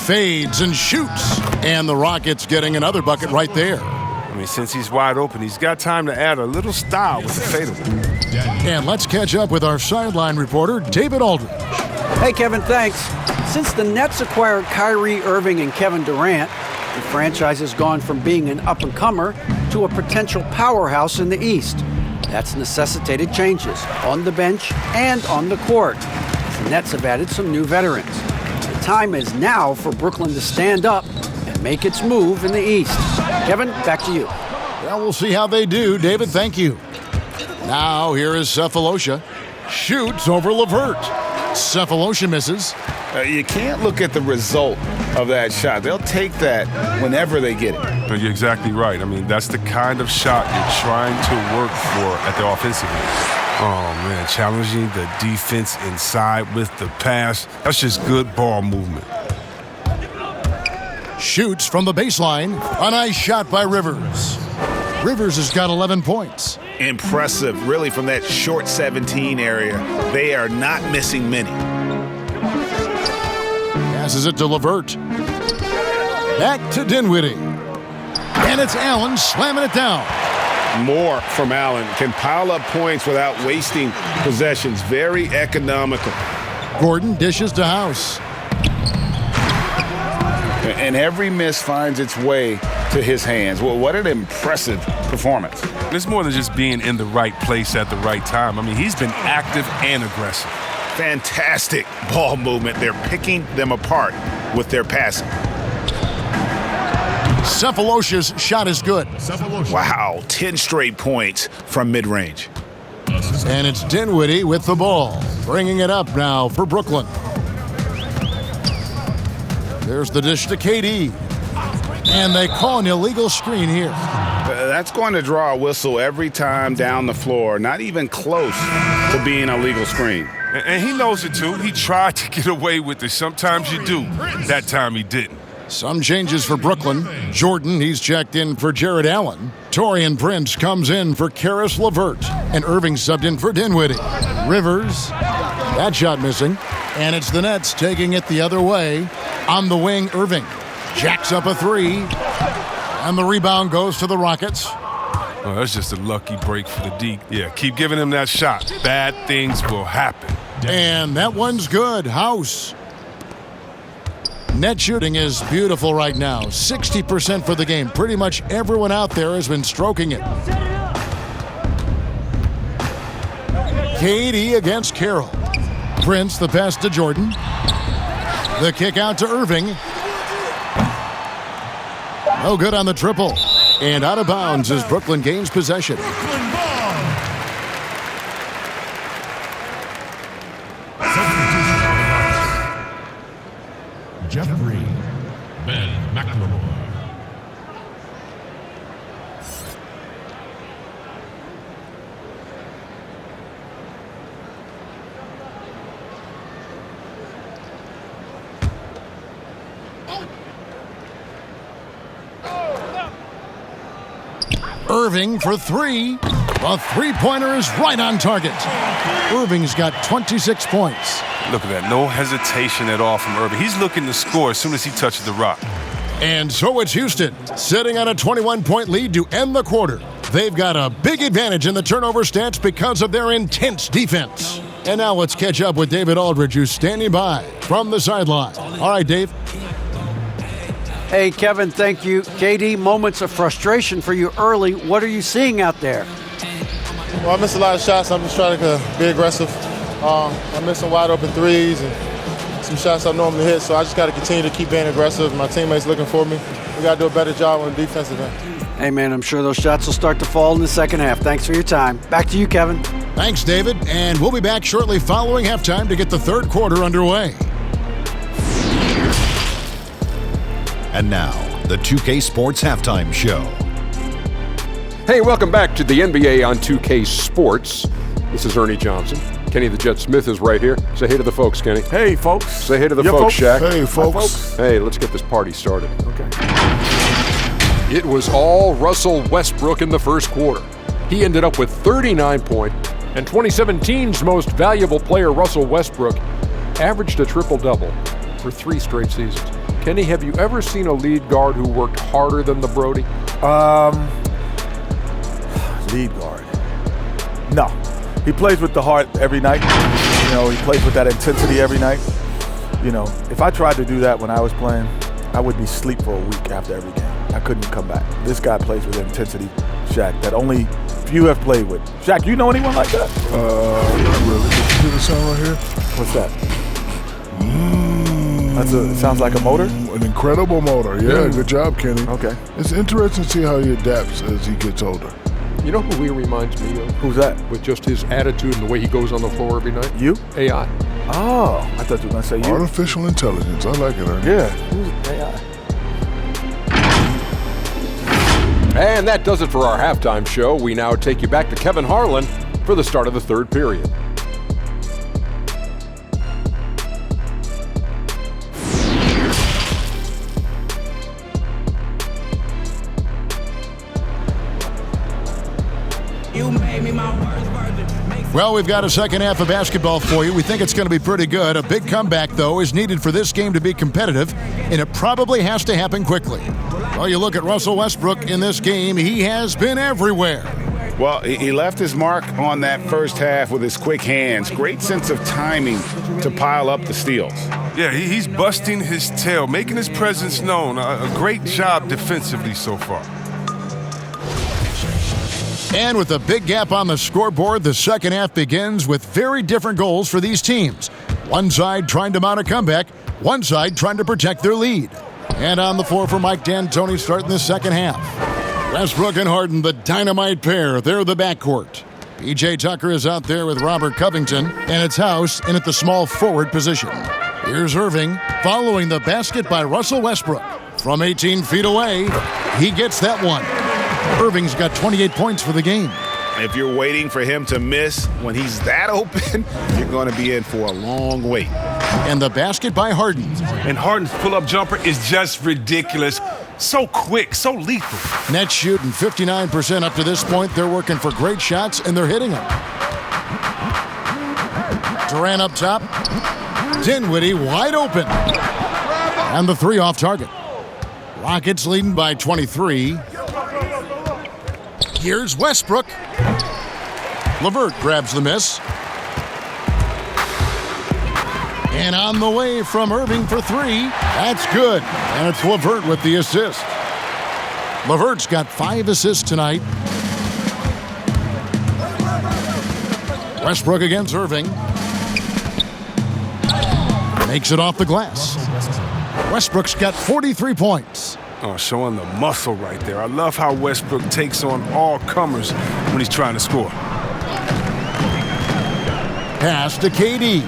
Fades and shoots. And the Rockets getting another bucket right there. I mean, since he's wide open, he's got time to add a little style with the fadeaway. And let's catch up with our sideline reporter, David Aldridge. Hey, Kevin, thanks. Since the Nets acquired Kyrie Irving and Kevin Durant, the franchise has gone from being an up-and-comer to a potential powerhouse in the East. That's necessitated changes on the bench and on the court. The Nets have added some new veterans. The time is now for Brooklyn to stand up and make its move in the East. Kevin, back to you. Well, we'll see how they do. David, thank you. Now, here is Sefolosha. Shoots over LeVert. Sefolosha misses. You can't look at the result of that shot. They'll take that whenever they get it. But you're exactly right. I mean, that's the kind of shot you're trying to work for at the offensive end. Oh, man, challenging the defense inside with the pass. That's just good ball movement. Shoots from the baseline. A nice shot by Rivers. Rivers has got 11 points. Impressive, really, from that short 17 area. They are not missing many. Passes it to LeVert. Back to Dinwiddie. And it's Allen slamming it down. More from Allen. Can pile up points without wasting possessions. Very economical. Gordon dishes to House. And every miss finds its way to his hands. Well, what an impressive performance. It's more than just being in the right place at the right time. I mean, he's been active and aggressive. Fantastic ball movement. They're picking them apart with their passing. Sefolosha's shot is good. Wow, 10 straight points from mid-range. And it's Dinwiddie with the ball, bringing it up now for Brooklyn. There's the dish to KD. And they call an illegal screen here. That's going to draw a whistle every time down the floor. Not even close to being a legal screen. And he knows it, too. He tried to get away with it. Sometimes you do. That time he didn't. Some changes for Brooklyn. Jordan, he's checked in for Jared Allen. Taurean Prince comes in for Karis LeVert. And Irving subbed in for Dinwiddie. Rivers, that shot missing. And it's the Nets taking it the other way. On the wing, Irving jacks up a three. And the rebound goes to the Rockets. Oh, that's just a lucky break for the D. Yeah, keep giving him that shot. Bad things will happen. And that one's good. House. Net shooting is beautiful right now. 60% for the game. Pretty much everyone out there has been stroking it. KD against Carroll. Prince, the pass to Jordan. The kick out to Irving. No good on the triple. And out of bounds as Brooklyn gains possession. Brooklyn ball. Jeffrey Ben McLemore. Irving for three. The three-pointer is right on target. Irving's got 26 points. Look at that. No hesitation at all from Irving. He's looking to score as soon as he touches the rock. And so it's Houston, sitting on a 21-point lead to end the quarter. They've got a big advantage in the turnover stats because of their intense defense. And now let's catch up with David Aldridge, who's standing by from the sideline. All right, Dave. Hey, Kevin, thank you. KD, moments of frustration for you early. What are you seeing out there? Well, I missed a lot of shots. I'm just trying to be aggressive. I missed some wide open threes and some shots I normally hit, so I just got to continue to keep being aggressive. My teammates looking for me. We got to do a better job on the defensive end. Hey, man, I'm sure those shots will start to fall in the second half. Thanks for your time. Back to you, Kevin. Thanks, David. And we'll be back shortly following halftime to get the third quarter underway. And now, the 2K Sports Halftime Show. Hey, welcome back to the NBA on 2K Sports. This is Ernie Johnson. Kenny the Jet Smith is right here. Say hey to the folks, Kenny. Hey, folks. Say hey to the folks, Shaq. Hey, folks. Hey, let's get this party started. Okay. It was all Russell Westbrook in the first quarter. He ended up with 39 points, and 2017's most valuable player, Russell Westbrook, averaged a triple-double for 3 straight seasons. Kenny, have you ever seen a lead guard who worked harder than the Brody? Lead guard. No. He plays with the heart every night. You know, he plays with that intensity every night. You know, if I tried to do that when I was playing, I would be asleep for a week after every game. I couldn't come back. This guy plays with intensity, Shaq, that only few have played with. Shaq, you know anyone like that? Not really. Did you hear the sound right here? What's that? It sounds like a motor? An incredible motor. Yeah, good job, Kenny. Okay. It's interesting to see how he adapts as he gets older. You know who he reminds me of? Who's that? With just his attitude and the way he goes on the floor every night? You? AI. Oh, I thought you were going to say you. Artificial intelligence. I like it, Ernie. Yeah. Who's AI? And that does it for our halftime show. We now take you back to Kevin Harlan for the start of the third period. Well, we've got a second half of basketball for you. We think it's going to be pretty good. A big comeback, though, is needed for this game to be competitive, and it probably has to happen quickly. Well, you look at Russell Westbrook in this game, he has been everywhere. Well, he left his mark on that first half with his quick hands. Great sense of timing to pile up the steals. Yeah, he's busting his tail, making his presence known. A great job defensively so far. And with a big gap on the scoreboard, the second half begins with very different goals for these teams. One side trying to mount a comeback, one side trying to protect their lead. And on the floor for Mike D'Antoni starting the second half. Westbrook and Harden, the dynamite pair, they're the backcourt. P.J. Tucker is out there with Robert Covington, and it's House in at the small forward position. Here's Irving following the basket by Russell Westbrook. From 18 feet away, he gets that one. Irving's got 28 points for the game. If you're waiting for him to miss when he's that open, you're going to be in for a long wait. And the basket by Harden. And Harden's pull-up jumper is just ridiculous. So quick, so lethal. Nets shooting 59% up to this point. They're working for great shots, and they're hitting them. Durant up top. Dinwiddie wide open. And the three off target. Rockets leading by 23. Here's Westbrook. LeVert grabs the miss. And on the way from Irving for three. That's good. And it's LeVert with the assist. LeVert's got 5 assists tonight. Westbrook against Irving. Makes it off the glass. Westbrook's got 43 points. Oh, showing the muscle right there. I love how Westbrook takes on all comers when he's trying to score. Pass to KD.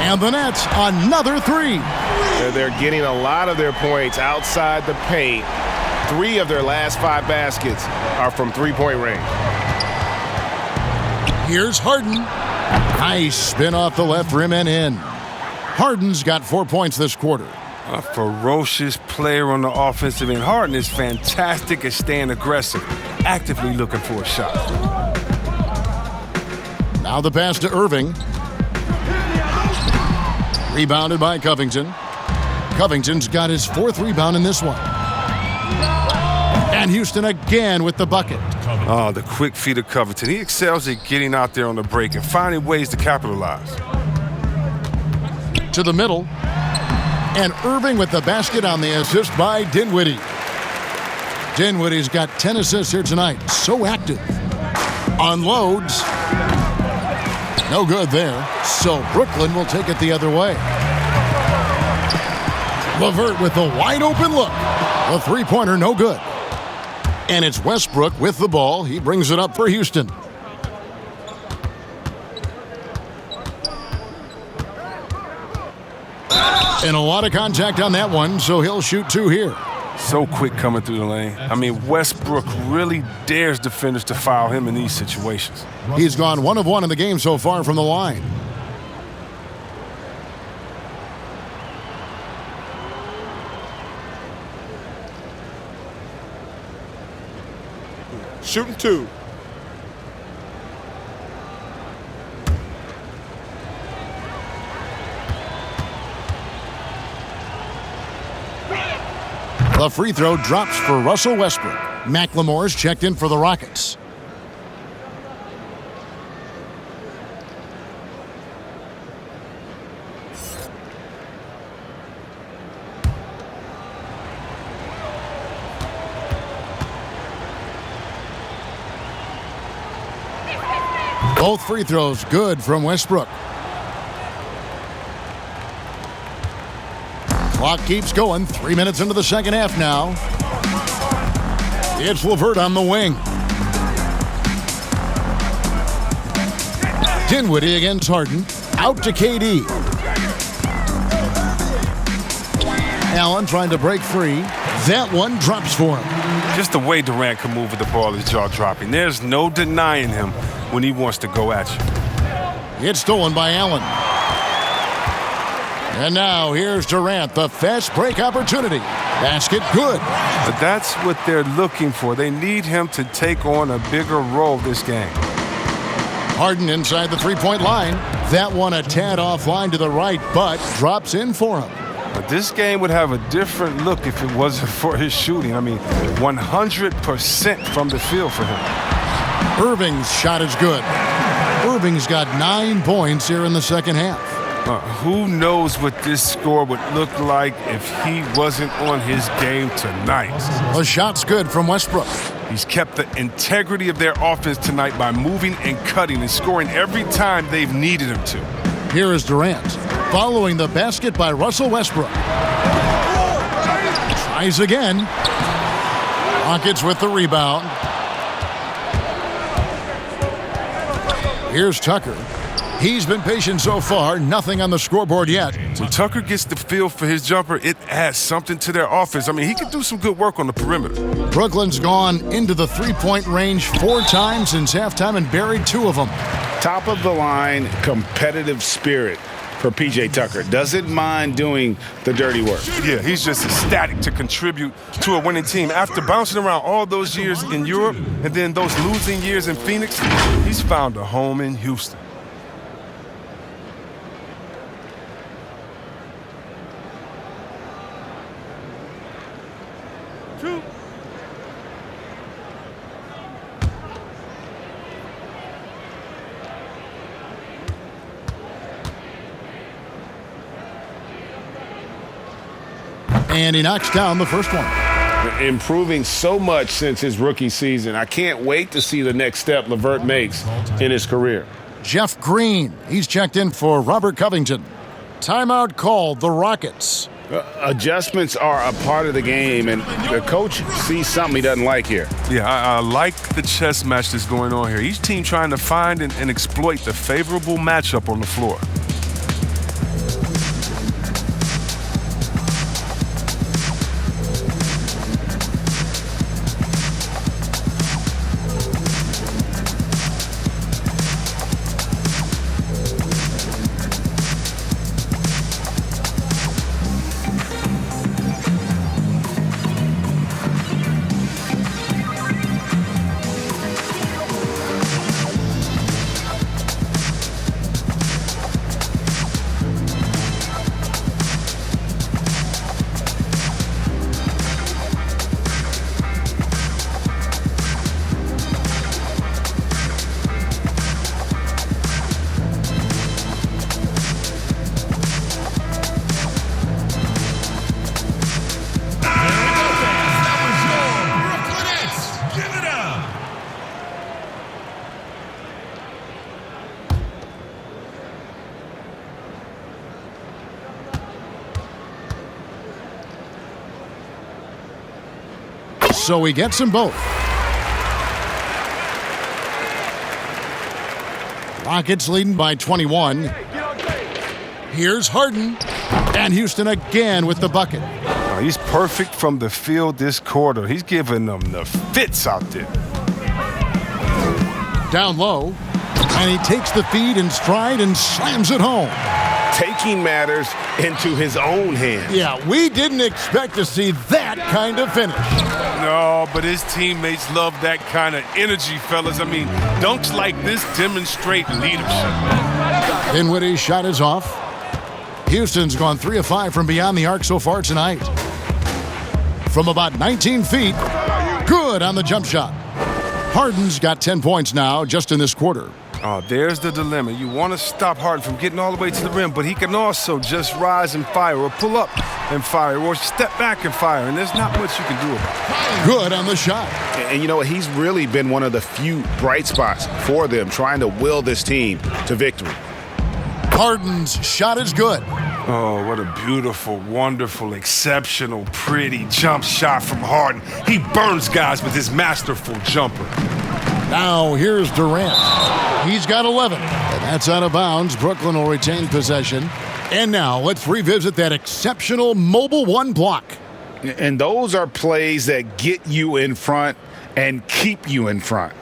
And the Nets, another three. They're getting a lot of their points outside the paint. 3 of their last 5 baskets are from three-point range. Here's Harden. Nice spin off the left rim and in. Harden's got 4 points this quarter. A ferocious player on the offensive end. Harden is fantastic at staying aggressive, actively looking for a shot. Now the pass to Irving. Rebounded by Covington. Covington's got his 4th rebound in this one. And Houston again with the bucket. Oh, the quick feet of Covington. He excels at getting out there on the break and finding ways to capitalize. To the middle. And Irving with the basket on the assist by Dinwiddie. Dinwiddie's got 10 assists here tonight. So active. Unloads. No good there. So Brooklyn will take it the other way. LeVert with the wide open look. The three-pointer no good. And it's Westbrook with the ball. He brings it up for Houston. And a lot of contact on that one, so he'll shoot 2 here. So quick coming through the lane. I mean, Westbrook really dares defenders to foul him in these situations. He's gone 1 of 1 in the game so far from the line. Shooting 2. The free throw drops for Russell Westbrook. McLemore's checked in for the Rockets. Both free throws good from Westbrook. Clock keeps going. 3 minutes into the second half now. It's LeVert on the wing. Dinwiddie against Harden. Out to KD. Allen trying to break free. That one drops for him. Just the way Durant can move with the ball is jaw-dropping. There's no denying him when he wants to go at you. It's stolen by Allen. And now here's Durant, the fast break opportunity. Basket good. But that's what they're looking for. They need him to take on a bigger role this game. Harden inside the three-point line. That one a tad offline to the right, but drops in for him. But this game would have a different look if it wasn't for his shooting. I mean, 100% from the field for him. Irving's shot is good. Irving's got 9 points here in the second half. Who knows what this score would look like if he wasn't on his game tonight. The shot's good from Westbrook. He's kept the integrity of their offense tonight by moving and cutting and scoring every time they've needed him to. Here is Durant, following the basket by Russell Westbrook. Tries again. Rockets with the rebound. Here's Tucker. He's been patient so far, nothing on the scoreboard yet. When Tucker gets the feel for his jumper, it adds something to their offense. I mean, he can do some good work on the perimeter. Brooklyn's gone into the three-point range 4 times since halftime and buried 2 of them. Top of the line, competitive spirit for P.J. Tucker. Doesn't mind doing the dirty work. Yeah, he's just ecstatic to contribute to a winning team. After bouncing around all those years in Europe and then those losing years in Phoenix, he's found a home in Houston. And he knocks down the first one. Improving so much since his rookie season. I can't wait to see the next step LeVert makes in his career. Jeff Green, he's checked in for Robert Covington. Timeout called, the Rockets. Adjustments are a part of the game, and the coach sees something he doesn't like here. Yeah, I like the chess match that's going on here. Each team trying to find and exploit the favorable matchup on the floor. So he gets them both. Rockets leading by 21. Here's Harden. And Houston again with the bucket. Oh, he's perfect from the field this quarter. He's giving them the fits out there. Down low. And he takes the feed in stride and slams it home. Taking matters into his own hands. Yeah, we didn't expect to see that kind of finish. No, but his teammates love that kind of energy, fellas. I mean, dunks like this demonstrate leadership. Dinwiddie's shot is off. Houston's gone 3 of 5 from beyond the arc so far tonight. From about 19 feet, good on the jump shot. Harden's got 10 points now just in this quarter. Oh, there's the dilemma. You want to stop Harden from getting all the way to the rim, but he can also just rise and fire, or pull up and fire, or step back and fire, and there's not much you can do about it. Good on the shot. And you know what? He's really been one of the few bright spots for them, trying to will this team to victory. Harden's shot is good. Oh, what a beautiful, wonderful, exceptional, pretty jump shot from Harden. He burns guys with his masterful jumper. Now here's Durant. He's got 11. And that's out of bounds. Brooklyn will retain possession. And now let's revisit that exceptional mobile one block. And those are plays that get you in front and keep you in front.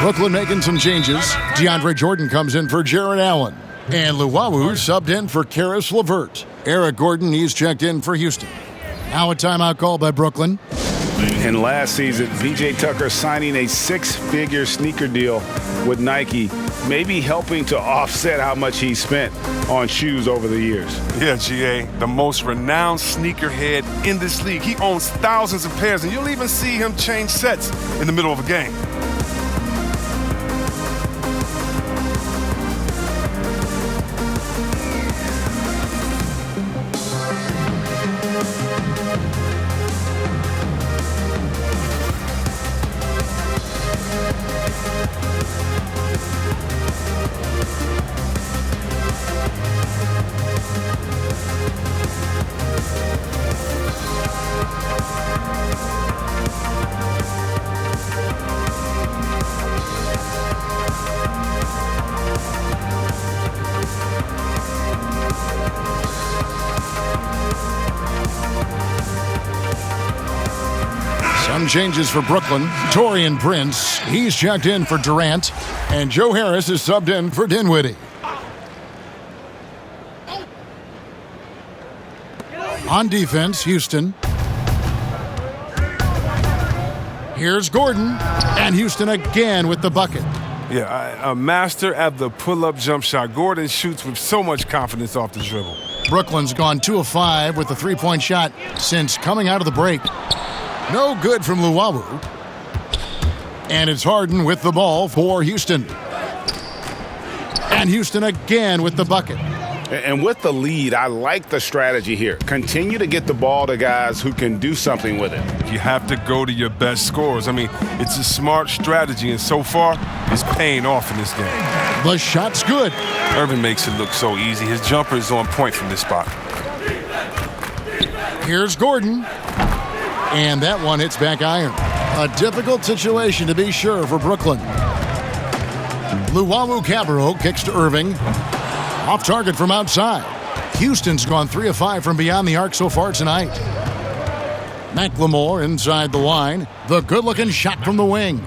Brooklyn making some changes. DeAndre Jordan comes in for Jarrett Allen. And Luwawu subbed in for Karis LeVert. Eric Gordon, he's checked in for Houston. Now a timeout call by Brooklyn. And last season, P.J. Tucker signing a 6-figure sneaker deal with Nike, maybe helping to offset how much he spent on shoes over the years. Yeah, G.A., the most renowned sneakerhead in this league. He owns thousands of pairs, and you'll even see him change sets in the middle of a game. changes for Brooklyn. Taurean Prince, he's checked in for Durant. And Joe Harris is subbed in for Dinwiddie. On defense, Houston. Here's Gordon. And Houston again with the bucket. Yeah, a master at the pull-up jump shot. Gordon shoots with so much confidence off the dribble. Brooklyn's gone 2 of 5 with the three-point shot since coming out of the break. No good from Luwawu. And it's Harden with the ball for Houston. And Houston again with the bucket. And with the lead, I like the strategy here. Continue to get the ball to guys who can do something with it. You have to go to your best scorers. I mean, it's a smart strategy, and so far, it's paying off in this game. The shot's good. Irving makes it look so easy. His jumper is on point from this spot. Here's Gordon. And that one hits back iron. A difficult situation to be sure for Brooklyn. Luwawu-Cabarrot kicks to Irving. Off target from outside. Houston's gone 3 of 5 from beyond the arc so far tonight. McLemore inside the line. The good-looking shot from the wing.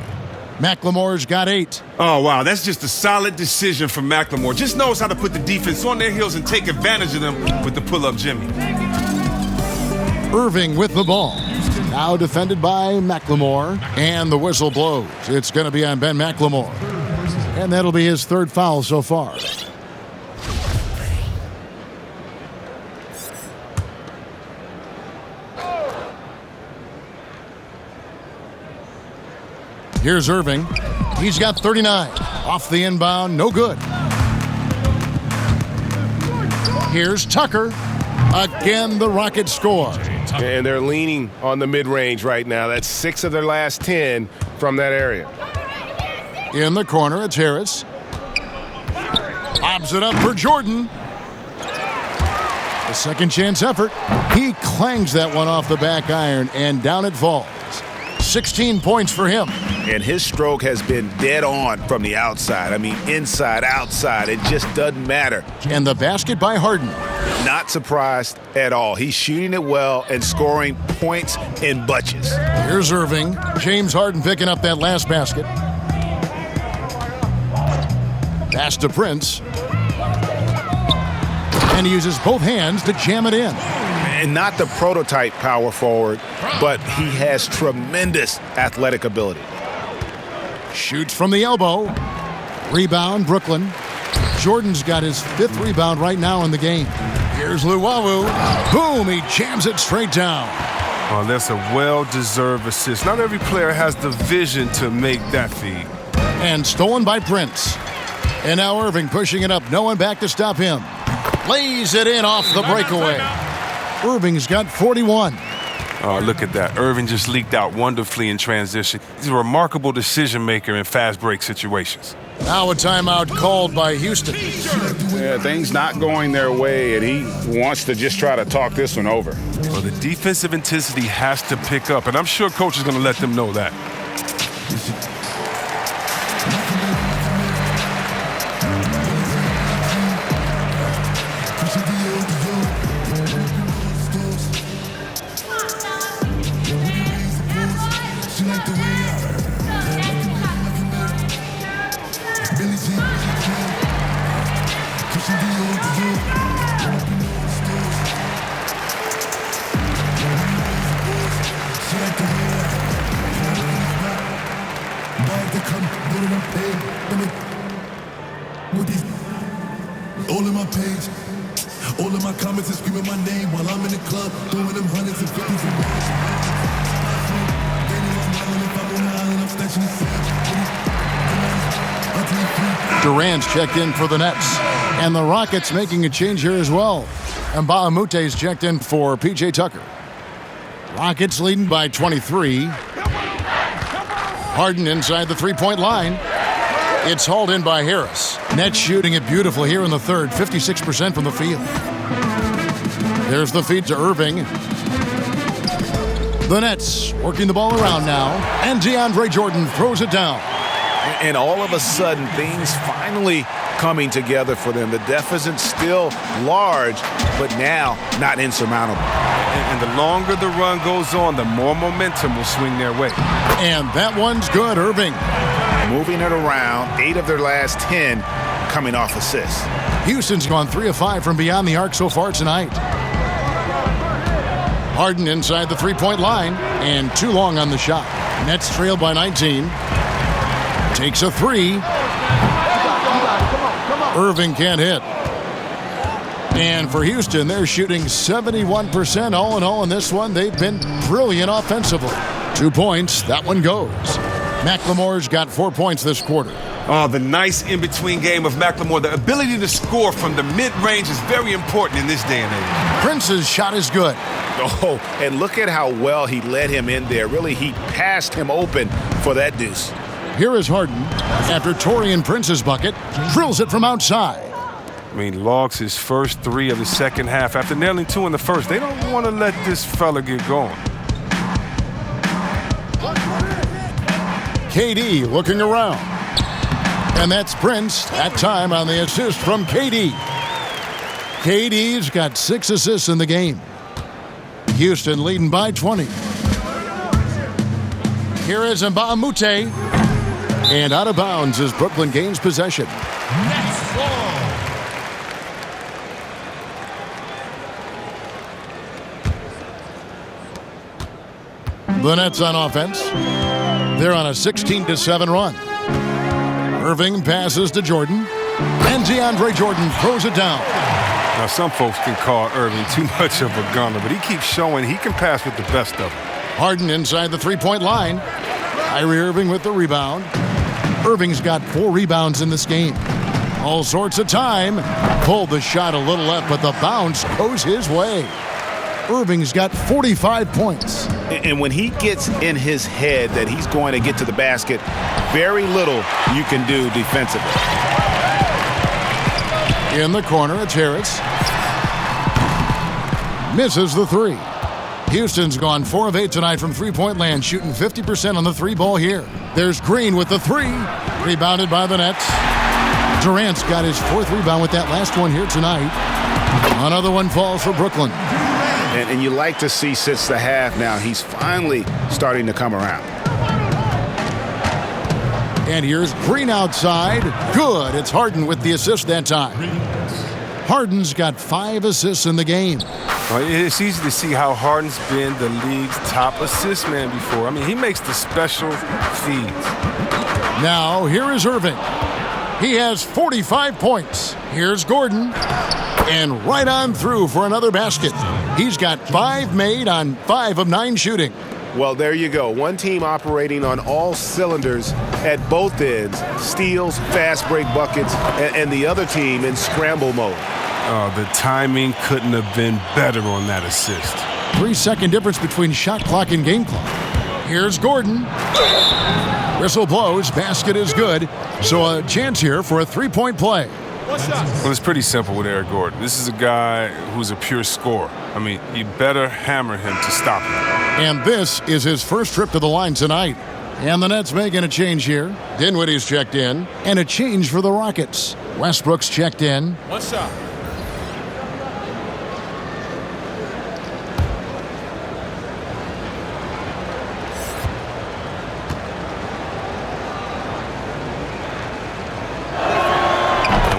McLemore's got 8. Oh, wow. That's just a solid decision from McLemore. Just knows how to put the defense on their heels and take advantage of them with the pull-up Jimmy. Irving with the ball. Now defended by McLemore. And the whistle blows. It's going to be on Ben McLemore. And that'll be his 3rd foul so far. Here's Irving. He's got 39. Off the inbound, no good. Here's Tucker. Again, the Rockets score. And they're leaning on the mid-range right now. That's 6 of their last 10 from that area. In the corner, it's Harris. Lobs it up for Jordan. A second chance effort. He clangs that one off the back iron, and down it falls. 16 points for him. And his stroke has been dead on from the outside. I mean, inside, outside. It just doesn't matter. And the basket by Harden. Not surprised at all. He's shooting it well and scoring points in bunches. Here's Irving. James Harden picking up that last basket. Pass to Prince. And he uses both hands to jam it in. And not the prototype power forward, but he has tremendous athletic ability. Shoots from the elbow. Rebound, Brooklyn. Jordan's got his 5th rebound right now in the game. Here's Luwawu. Boom, he jams it straight down. Oh, that's a well-deserved assist. Not every player has the vision to make that feed. And stolen by Prince. And now Irving pushing it up. No one back to stop him. Lays it in off the breakaway. Irving's got 41. Oh, look at that. Irving just leaked out wonderfully in transition. He's a remarkable decision-maker in fast break situations. Now a timeout called by Houston. Yeah, things not going their way, and he wants to just try to talk this one over. Well, the defensive intensity has to pick up, and I'm sure coach is going to let them know that. All in my page, all of my comments are screaming my name while I'm in the club, throwing them hundreds and fifties and Durant's checked in for the Nets. And the Rockets making a change here as well. And Baamute's checked in for P.J. Tucker. Rockets leading by 23. Harden inside the three-point line. It's hauled in by Harris. Nets shooting it beautiful here in the third, 56% from the field. There's the feed to Irving. The Nets working the ball around now, and DeAndre Jordan throws it down. And all of a sudden, things finally coming together for them. The deficit's still large, but now not insurmountable. And the longer the run goes on, the more momentum will swing their way. And that one's good, Irving. Moving it around, 8 of their last 10 coming off assists. Houston's gone 3 of 5 from beyond the arc so far tonight. Harden inside the three-point line, and too long on the shot. Nets trail by 19. Takes a 3. Irving can't hit. And for Houston, they're shooting 71% all in all in this one. They've been brilliant offensively. 2 points, that one goes. McLemore's got 4 points this quarter. Oh, the nice in-between game of McLemore. The ability to score from the mid-range is very important in this day and age. Prince's shot is good. Oh, and look at how well he led him in there. Really, he passed him open for that deuce. Here is Harden after Taurean Prince's bucket. Drills it from outside. I mean, logs his first 3 of the second half. After nailing 2 in the first, they don't want to let this fella get going. KD looking around. And that's Prince, that time on the assist from KD. KD's got 6 assists in the game. Houston leading by 20. Here is Mbamute. And out of bounds as Brooklyn gains possession. Nets ball. The Nets on offense. They're on a 16-7 run. Irving passes to Jordan. And DeAndre Jordan throws it down. Now, some folks can call Irving too much of a gunner, but he keeps showing he can pass with the best of them. Harden inside the three-point line. Kyrie Irving with the rebound. Irving's got 4 rebounds in this game. All sorts of time. Pulled the shot a little left, but the bounce goes his way. Irving's got 45 points. And when he gets in his head that he's going to get to the basket, very little you can do defensively. In the corner, it's Harris. Misses the 3. Houston's gone 4 of 8 tonight from three-point land, shooting 50% on the 3 ball here. There's Green with the 3. Rebounded by the Nets. Durant's got his 4th rebound with that last one here tonight. Another one falls for Brooklyn. And you like to see since the half now, he's finally starting to come around. And here's Green outside. Good. It's Harden with the assist that time. Harden's got 5 assists in the game. Well, it's easy to see how Harden's been the league's top assist man before. I mean, he makes the special feeds. Now, here is Irving. He has 45 points. Here's Gordon. And right on through for another basket. He's got 5 made on 5 of 9 shooting. Well, there you go. One team operating on all cylinders at both ends. Steals, fast break buckets, and the other team in scramble mode. Oh, the timing couldn't have been better on that assist. 3-second difference between shot clock and game clock. Here's Gordon. Whistle blows. Basket is good. So a chance here for a 3-point play. Well, it's pretty simple with Eric Gordon. This is a guy who's a pure scorer. I mean, you better hammer him to stop him. And this is his first trip to the line tonight. And the Nets making a change here. Dinwiddie's checked in. And a change for the Rockets. Westbrook's checked in. One shot.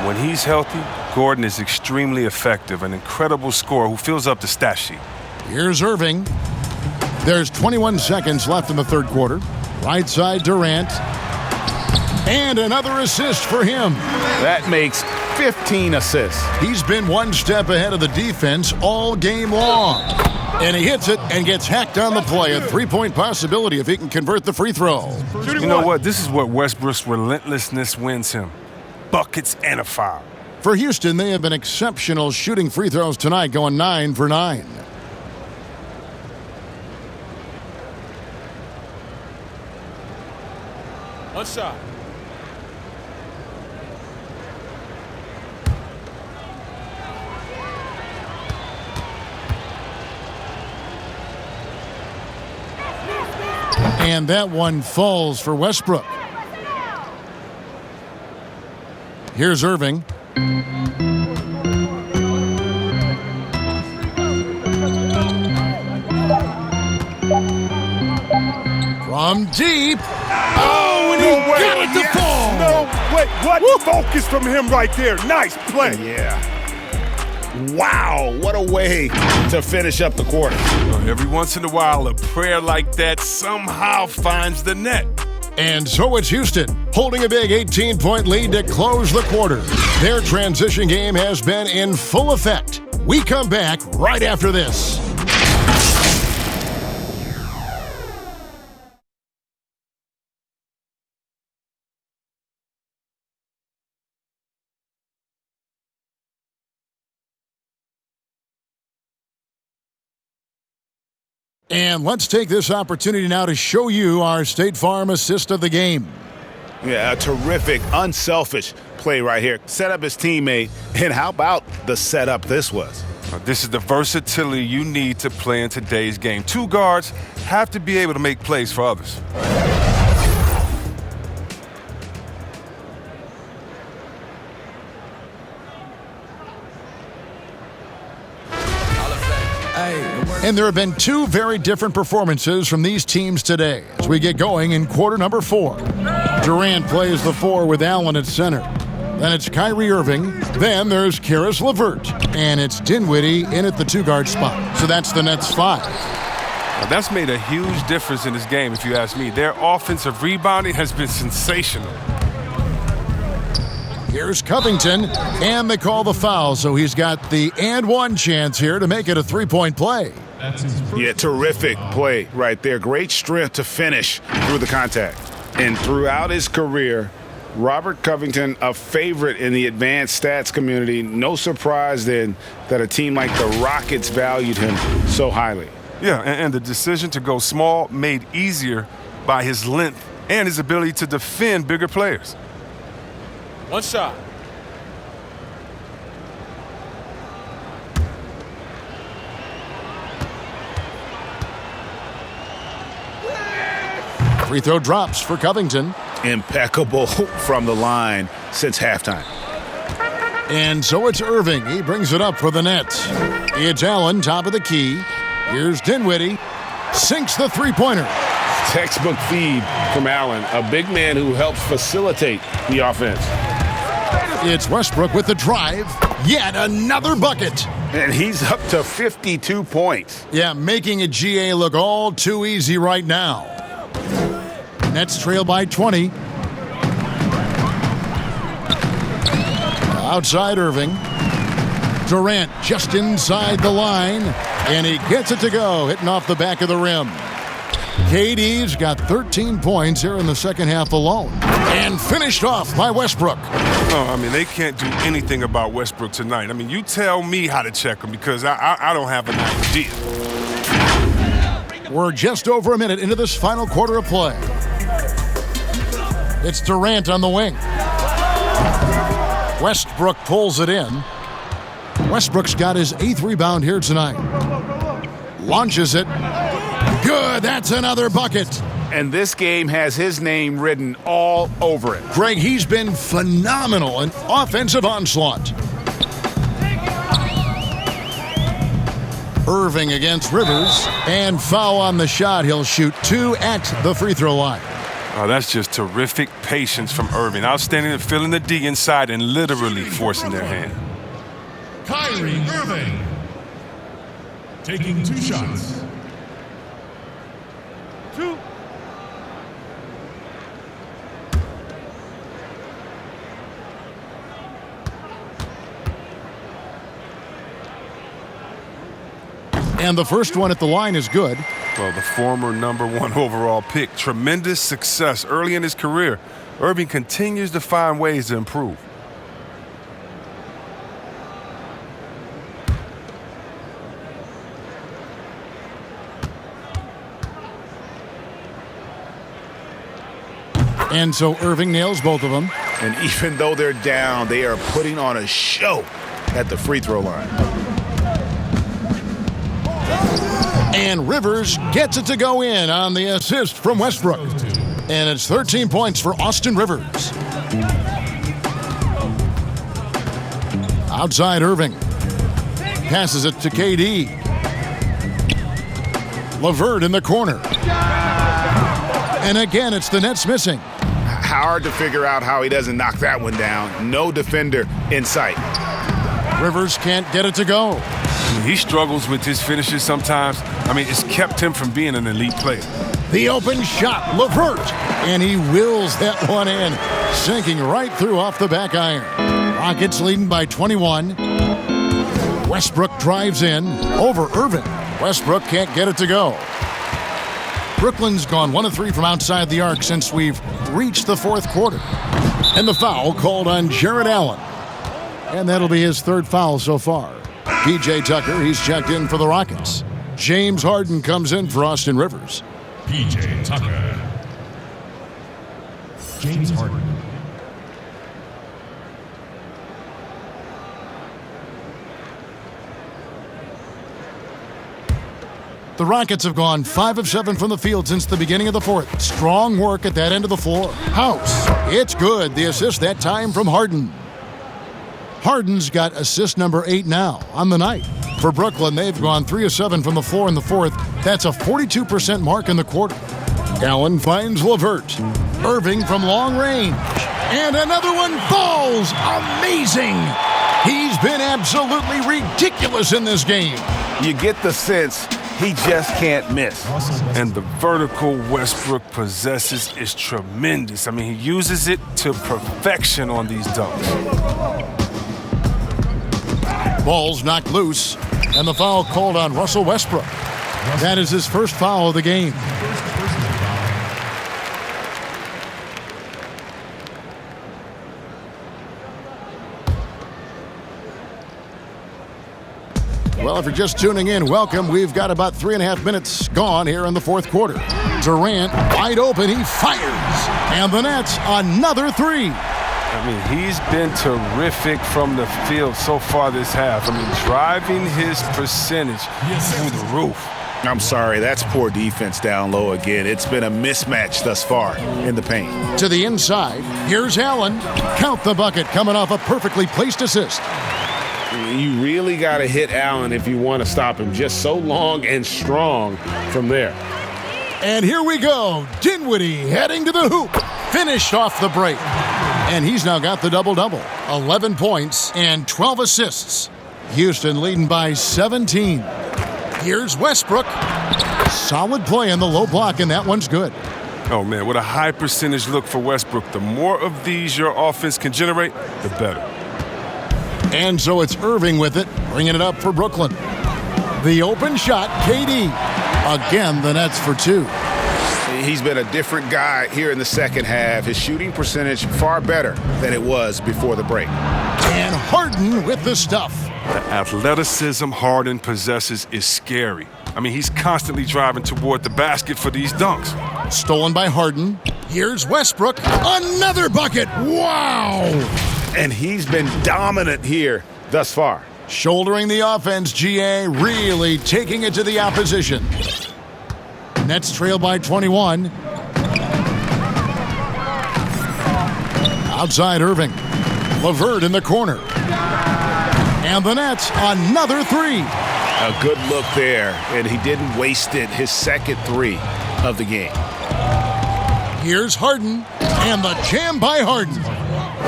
When he's healthy, Gordon is extremely effective, an incredible scorer who fills up the stat sheet. Here's Irving. There's 21 seconds left in the third quarter. Right side, Durant. And another assist for him. That makes 15 assists. He's been one step ahead of the defense all game long. And he hits it and gets hacked on the play. A 3-point possibility if he can convert the free throw. You know what? This is what Westbrook's relentlessness wins him. Buckets and a foul. For Houston, they have been exceptional shooting free throws tonight, going 9 for 9. One shot. And that one falls for Westbrook. Here's Irving. from deep. Oh, and he got it to fall. No, wait, what focus from him right there. Nice play. Yeah. Wow, what a way to finish up the quarter. Every once in a while, a prayer like that somehow finds the net. And so it's Houston, holding a big 18-point lead to close the quarter. Their transition game has been in full effect. We come back right after this. And let's take this opportunity now to show you our State Farm assist of the game. Yeah, a terrific, unselfish play right here. Set up his teammate, and how about the setup this was? This is the versatility you need to play in today's game. Two guards have to be able to make plays for others. And there have been two very different performances from these teams today as we get going in quarter number 4. Durant plays the 4 with Allen at center. Then it's Kyrie Irving. Then there's Karis LeVert. And it's Dinwiddie in at the 2-guard spot. So that's the Nets 5. Now, that's made a huge difference in this game, if you ask me. Their offensive rebounding has been sensational. Here's Covington, and they call the foul, so he's got the and one chance here to make it a 3-point play. Yeah, terrific play right there. Great strength to finish through the contact. And throughout his career, Robert Covington, a favorite in the advanced stats community. No surprise then that a team like the Rockets valued him so highly. Yeah, and the decision to go small made easier by his length and his ability to defend bigger players. One shot. Free throw drops for Covington. Impeccable from the line since halftime. And so it's Irving. He brings it up for the Nets. It's Allen, top of the key. Here's Dinwiddie. Sinks the three-pointer. Textbook feed from Allen, a big man who helps facilitate the offense. It's Westbrook with the drive. Yet another bucket. And he's up to 52 points. Yeah, making a GA look all too easy right now. Nets trail by 20. Outside Irving. Durant just inside the line. And he gets it to go, hitting off the back of the rim. KD's got 13 points here in the second half alone. And finished off by Westbrook. Oh, I mean, they can't do anything about Westbrook tonight. I mean, you tell me how to check him because I don't have an idea. We're just over a minute into this final quarter of play. It's Durant on the wing. Westbrook pulls it in. Westbrook's got his 8th rebound here tonight. Launches it. Good, that's another bucket. And this game has his name written all over it. Greg, he's been phenomenal in offensive onslaught. Irving against Rivers, and foul on the shot. He'll shoot 2 at the free throw line. Oh, that's just terrific patience from Irving. Outstanding at filling the D inside and literally forcing their hand. Kyrie Irving taking 2 shots. 2. And the first one at the line is good. Well, the former #1 overall pick. Tremendous success early in his career. Irving continues to find ways to improve. And so Irving nails both of them. And even though they're down, they are putting on a show at the free throw line. And Rivers gets it to go in on the assist from Westbrook. And it's 13 points for Austin Rivers. Outside Irving. Passes it to KD. LeVert in the corner. And again, it's the Nets missing. Hard to figure out how he doesn't knock that one down. No defender in sight. Rivers can't get it to go. He struggles with his finishes sometimes. I mean, it's kept him from being an elite player. The open shot, LeVert, and he wills that one in, sinking right through off the back iron. Rockets leading by 21. Westbrook drives in over Irving. Westbrook can't get it to go. Brooklyn's gone 1 of 3 from outside the arc since we've reached the fourth quarter. And the foul called on Jarrett Allen. And that'll be his third foul so far. P.J. Tucker, he's checked in for the Rockets. James Harden comes in for Austin Rivers. P.J. Tucker. James Harden. The Rockets have gone 5 of 7 from the field since the beginning of the fourth. Strong work at that end of the floor. House, it's good. The assist that time from Harden. Harden's got assist number 8 now on the night. For Brooklyn, they've gone 3 of 7 from the floor in the fourth. That's a 42% mark in the quarter. Allen finds LeVert. Irving from long range. And another one falls. Amazing. He's been absolutely ridiculous in this game. You get the sense he just can't miss. And the vertical Westbrook possesses is tremendous. I mean, he uses it to perfection on these dunks. Ball's knocked loose, and the foul called on Russell Westbrook. That is his first foul of the game. Well, if you're just tuning in, welcome. We've got about 3.5 minutes gone here in the fourth quarter. Durant, wide open, he fires. And the Nets, another 3. I mean, he's been terrific from the field so far this half. I mean, driving his percentage through the roof. I'm sorry, that's poor defense down low again. It's been a mismatch thus far in the paint. To the inside, here's Allen. Count the bucket coming off a perfectly placed assist. You really got to hit Allen if you want to stop him. Just so long and strong from there. And here we go. Dinwiddie heading to the hoop. Finished off the break. And he's now got the double-double. 11 points and 12 assists. Houston leading by 17. Here's Westbrook. Solid play in the low block, and that one's good. Oh, man, what a high percentage look for Westbrook. The more of these your offense can generate, the better. And so it's Irving with it, bringing it up for Brooklyn. The open shot, KD. Again, the Nets for 2. He's been a different guy here in the second half. His shooting percentage far better than it was before the break. And Harden with the stuff. The athleticism Harden possesses is scary. I mean, he's constantly driving toward the basket for these dunks. Stolen by Harden. Here's Westbrook. Another bucket. Wow. And he's been dominant here thus far. Shouldering the offense, GA really taking it to the opposition. Nets trail by 21. Outside Irving. LeVert in the corner. And the Nets, another 3. A good look there, and he didn't waste it. His second 3 of the game. Here's Harden, and the jam by Harden.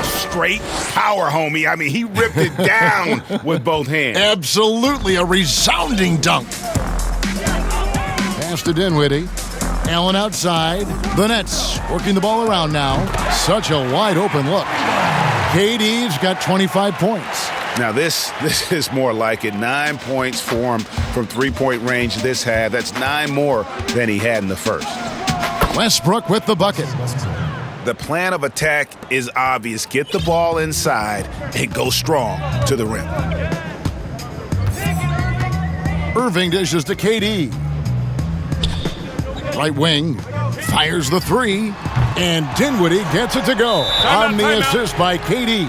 Straight power, homie. I mean, he ripped it down with both hands. Absolutely a resounding dunk. Pass to Dinwiddie. Allen outside. The Nets working the ball around now. Such a wide open look. KD's got 25 points. Now this is more like it. 9 points for him from three-point range this half. That's 9 more than he had in the first. Westbrook with the bucket. The plan of attack is obvious. Get the ball inside and go strong to the rim. Irving dishes to KD. Right wing, fires the 3, and Dinwiddie gets it to go on the assist by KD.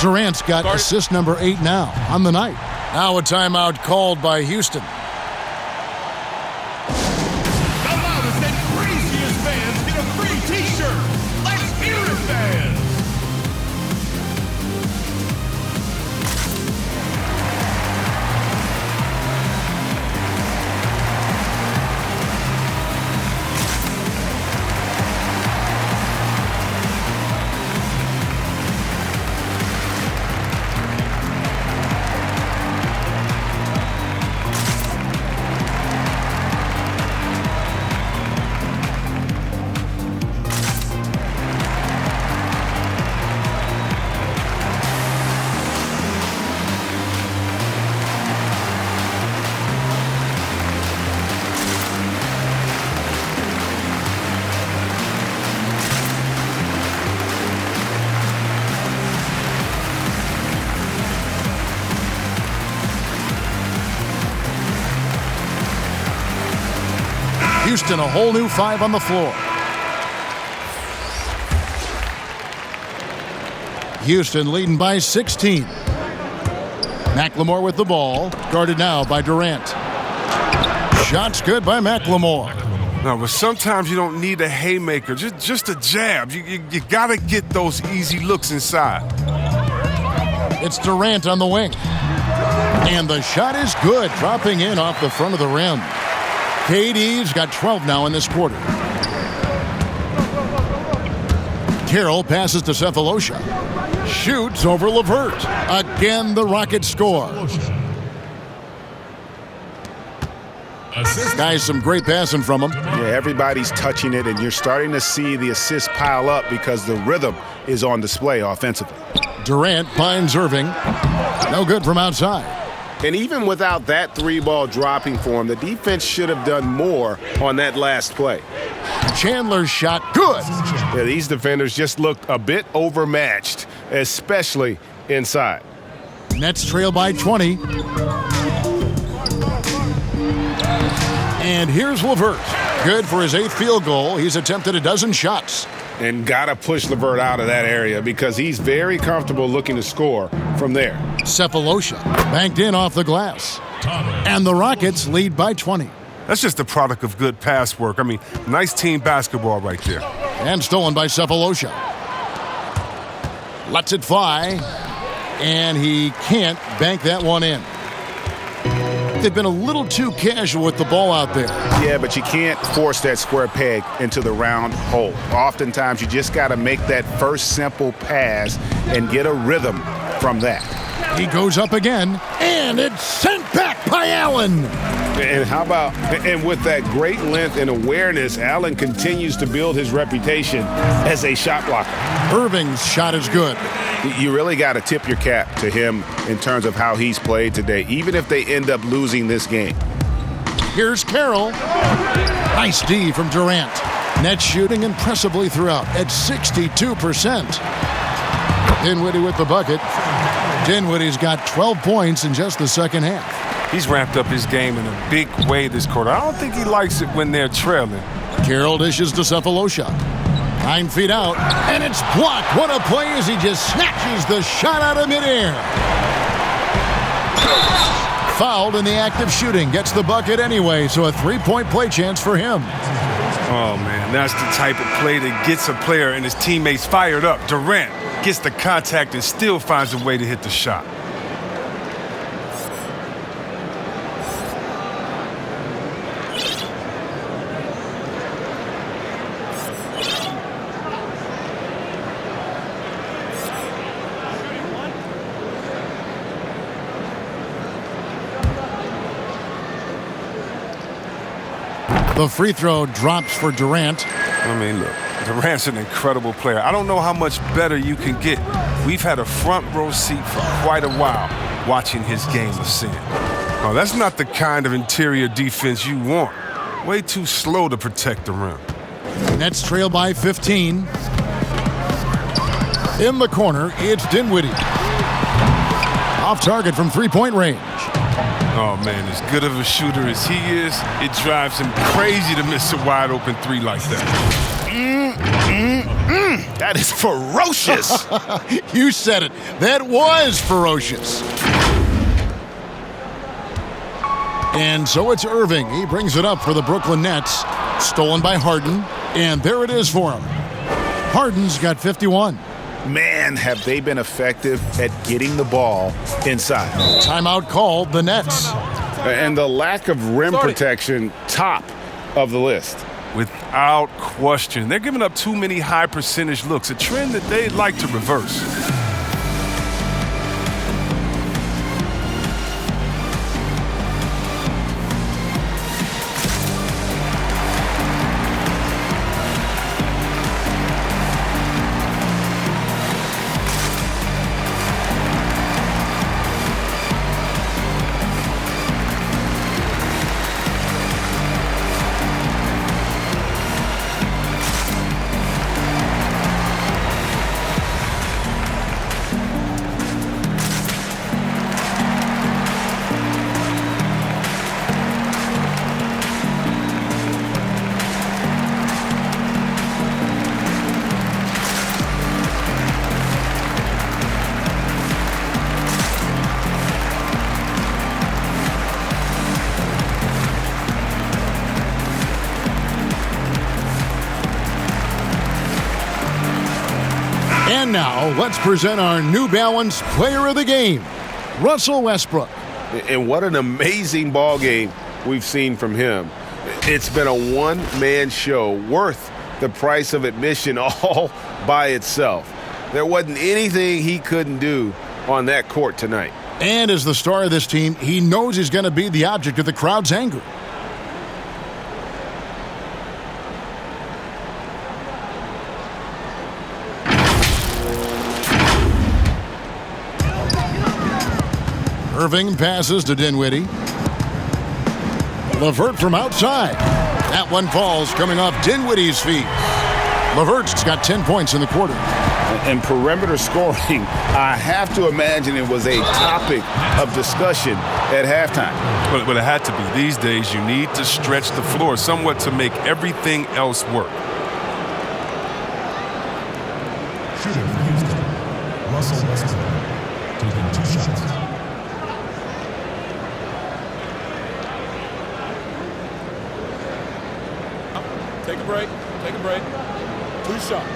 Durant's got assist number 8 now on the night. Now a timeout called by Houston. The loudest and craziest fans get a free t-shirt. Let's hear it, fans. Houston a whole new 5 on the floor. Houston leading by 16. McLemore with the ball, guarded now by Durant. Shots good by McLemore. No, but sometimes you don't need a haymaker, just a jab. You got to get those easy looks inside. It's Durant on the wing. And the shot is good, dropping in off the front of the rim. KD's got 12 now in this quarter. Carroll passes to Cephalosha. Shoots over LeVert. Again, the Rockets score. Guys, some great passing from him. Yeah, everybody's touching it, and you're starting to see the assists pile up because the rhythm is on display offensively. Durant finds Irving. No good from outside. And even without that 3-ball dropping for him, the defense should have done more on that last play. Chandler's shot, good. Yeah, these defenders just looked a bit overmatched, especially inside. Nets trail by 20. And here's LeVert. Good for his 8th field goal. He's attempted a dozen shots. And got to push LeVert out of that area because he's very comfortable looking to score from there. Cephalosha banked in off the glass. And the Rockets lead by 20. That's just a product of good pass work. I mean, nice team basketball right there. And stolen by Cephalosha. Lets it fly. And he can't bank that one in. They've been a little too casual with the ball out there. Yeah, but you can't force that square peg into the round hole. Oftentimes, you just got to make that first simple pass and get a rhythm from that. He goes up again, and it's sent back by Allen. And how about, and with that great length and awareness, Allen continues to build his reputation as a shot blocker. Irving's shot is good. You really got to tip your cap to him in terms of how he's played today, even if they end up losing this game. Here's Carroll. Nice D from Durant. Net shooting impressively throughout at 62%. Dinwiddie with the bucket. Dinwiddie's got 12 points in just the second half. He's ramped up his game in a big way this quarter. I don't think he likes it when they're trailing. Carroll dishes to Cephalosha. 9 feet out, and it's blocked. What a play as he just snatches the shot out of midair. Fouled in the act of shooting. Gets the bucket anyway, so a 3-point play chance for him. Oh, man, that's the type of play that gets a player and his teammates fired up. Durant gets the contact and still finds a way to hit the shot. The free throw drops for Durant. I mean, look, Durant's an incredible player. I don't know how much better you can get. We've had a front row seat for quite a while watching his game ascend. Oh, that's not the kind of interior defense you want. Way too slow to protect the rim. Nets trail by 15. In the corner, it's Dinwiddie. Off target from 3-point range. Oh, man, as good of a shooter as he is, it drives him crazy to miss a wide-open 3 like that. That is ferocious. You said it. That was ferocious. And so it's Irving. He brings it up for the Brooklyn Nets. Stolen by Harden. And there it is for him. Harden's got 51. Man, have they been effective at getting the ball inside. Timeout called, the Nets. And the lack of rim protection, top of the list. Without question. They're giving up too many high percentage looks, a trend that they'd like to reverse. And now, let's present our New Balance Player of the Game, Russell Westbrook. And what an amazing ball game we've seen from him. It's been a one-man show worth the price of admission all by itself. There wasn't anything he couldn't do on that court tonight. And as the star of this team, he knows he's going to be the object of the crowd's anger. Irving passes to Dinwiddie. LeVert from outside. That one falls coming off Dinwiddie's feet. LeVert's got 10 points in the quarter. And perimeter scoring, I have to imagine it was a topic of discussion at halftime. But it had to be. These days, you need to stretch the floor somewhat to make everything else work. Shooting for Houston, Russell Westbrook, taking 2 shots. Take a break. Take a break. 2 shots.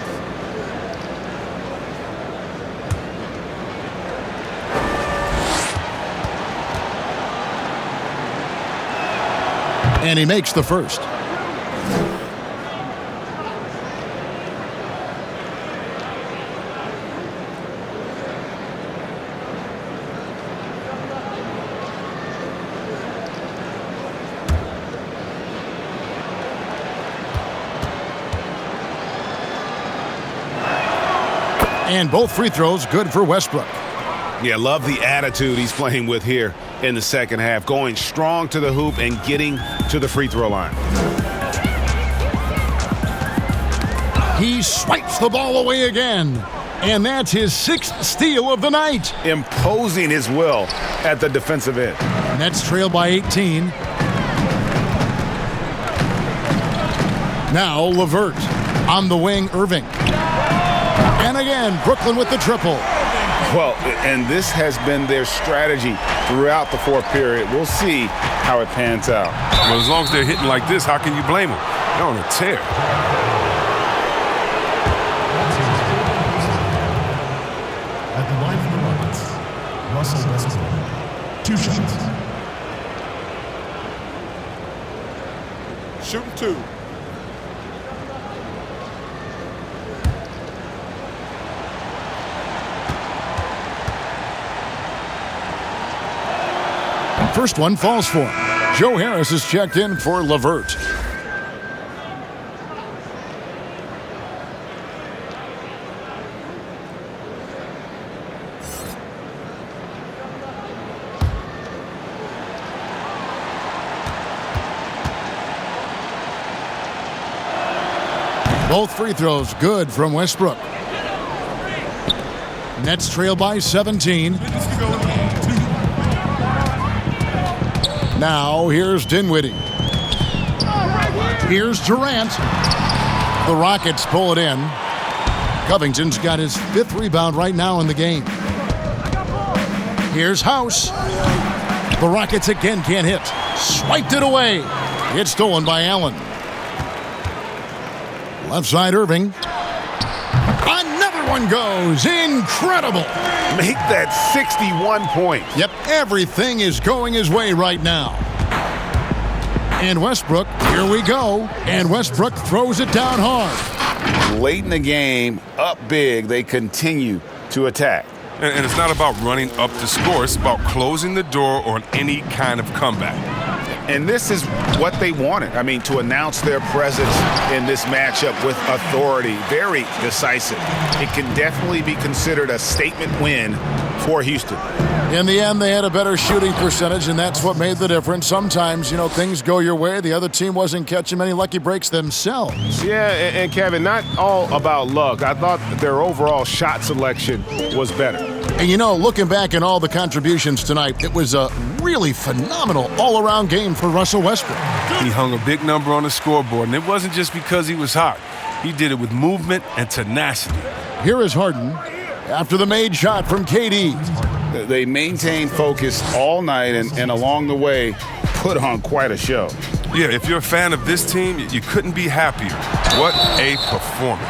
And he makes the first. And both free throws good for Westbrook. Yeah, love the attitude he's playing with here in the second half, going strong to the hoop and getting to the free throw line. He swipes the ball away again. And that's his 6th steal of the night. Imposing his will at the defensive end. Nets trail by 18. Now LeVert on the wing, Irving. And again, Brooklyn with the triple. Well, and this has been their strategy throughout the fourth period. We'll see how it pans out. Well, as long as they're hitting like this, how can you blame them? They're on a tear. At the line for the Rockets, Russell Westbrook, 2 shots. Shooting 2. First one falls for him. Joe Harris is checked in for LeVert. Both free throws good from Westbrook. Nets trail by 17. Now here's Dinwiddie. Here's Durant. The Rockets pull it in. Covington's got his 5th rebound right now in the game. Here's House. The Rockets again can't hit. Swiped it away. It's stolen by Allen. Left side Irving. Another one goes. Incredible. Make that 61 points. Yep, everything is going his way right now. And Westbrook, here we go. And Westbrook throws it down hard. Late in the game, up big, they continue to attack. And it's not about running up to score. It's about closing the door on any kind of comeback. And this is what they wanted. I mean, to announce their presence in this matchup with authority. Very decisive. It can definitely be considered a statement win for Houston. In the end, they had a better shooting percentage, and that's what made the difference. Sometimes, things go your way. The other team wasn't catching many lucky breaks themselves. Yeah, and Kevin, not all about luck. I thought their overall shot selection was better. And looking back at all the contributions tonight, it was a really phenomenal all-around game for Russell Westbrook. He hung a big number on the scoreboard, and it wasn't just because he was hot. He did it with movement and tenacity. Here is Harden after the made shot from KD. They maintained focus all night and along the way put on quite a show. Yeah, if you're a fan of this team, you couldn't be happier. What a performance.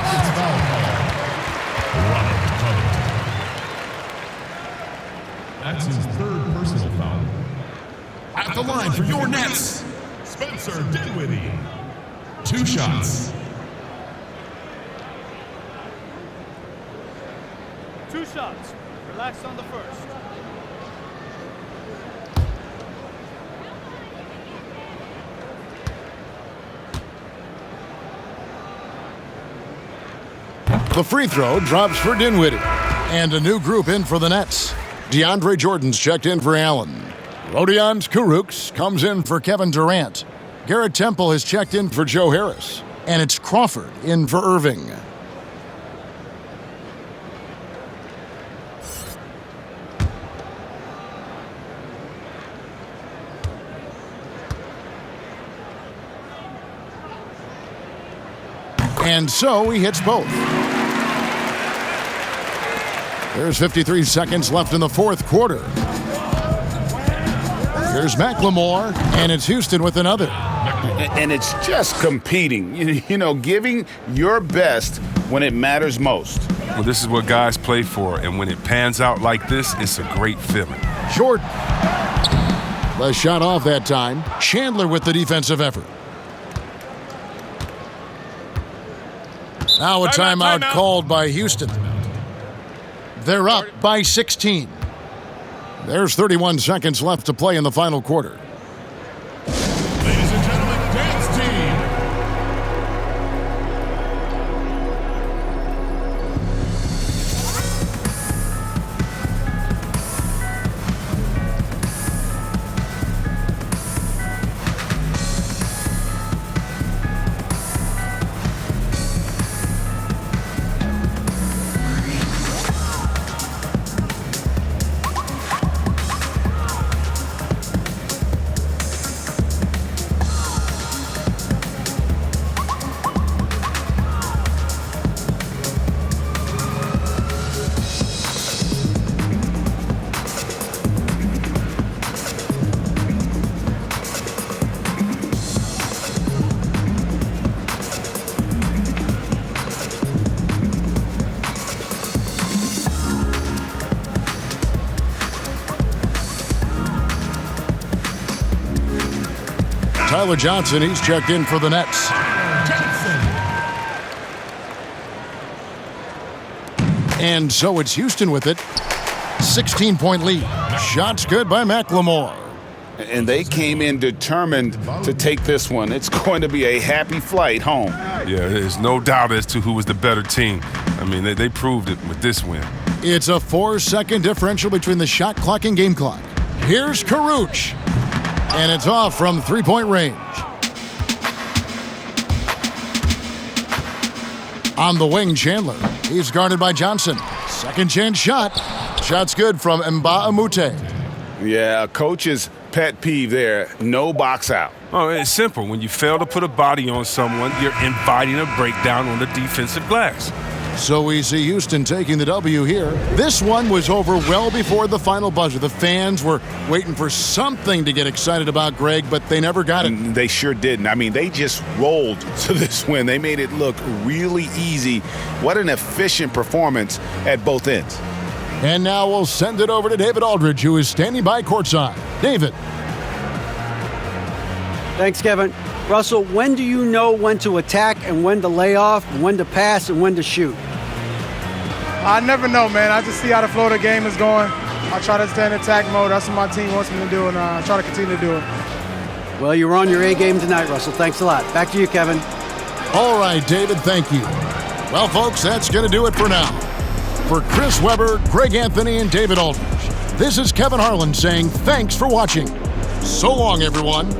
third personal foul. At the line for your Nets, Spencer Dinwiddie. 2 shots. 2 shots. Relax on the first. The free throw drops for Dinwiddie. And a new group in for the Nets. DeAndre Jordan's checked in for Allen. Rodion Kurucs comes in for Kevin Durant. Garrett Temple has checked in for Joe Harris. And it's Crawford in for Irving. And so he hits both. There's 53 seconds left in the fourth quarter. Here's McLemore, and it's Houston with another. And it's just competing, you know, giving your best when it matters most. Well, this is what guys play for, and when it pans out like this, it's a great feeling. Jordan. Last shot off that time. Chandler with the defensive effort. Now a timeout called by Houston. They're up by 16. There's 31 seconds left to play in the final quarter. Ladies and gentlemen, dance team. Tyler Johnson, he's checked in for the Nets. And so it's Houston with it. 16-point lead. Shots good by McLemore. And they came in determined to take this one. It's going to be a happy flight home. Yeah, there's no doubt as to who was the better team. I mean, they proved it with this win. It's a 4-second differential between the shot clock and game clock. Here's Kurucs. And it's off from three-point range. On the wing, Chandler. He's guarded by Johnson. Second chance shot. Shot's good from Mbamute. Yeah, a coach's pet peeve there. No box out. Oh, it's simple. When you fail to put a body on someone, you're inviting a breakdown on the defensive glass. So we see Houston taking the W here. This one was over well before the final buzzer. The fans were waiting for something to get excited about, Greg, but they never got it. They sure didn't. I mean, they just rolled to this win. They made it look really easy. What an efficient performance at both ends. And now we'll send it over to David Aldridge, who is standing by courtside. David. Thanks, Kevin. Russell, when do you know when to attack and when to lay off, and when to pass and when to shoot? I never know, man. I just see how the flow of the game is going. I try to stay in attack mode. That's what my team wants me to do, and I try to continue to do it. Well, you were on your A game tonight, Russell. Thanks a lot. Back to you, Kevin. All right, David, thank you. Well, folks, that's going to do it for now. For Chris Webber, Greg Anthony, and David Aldridge, this is Kevin Harlan saying thanks for watching. So long, everyone.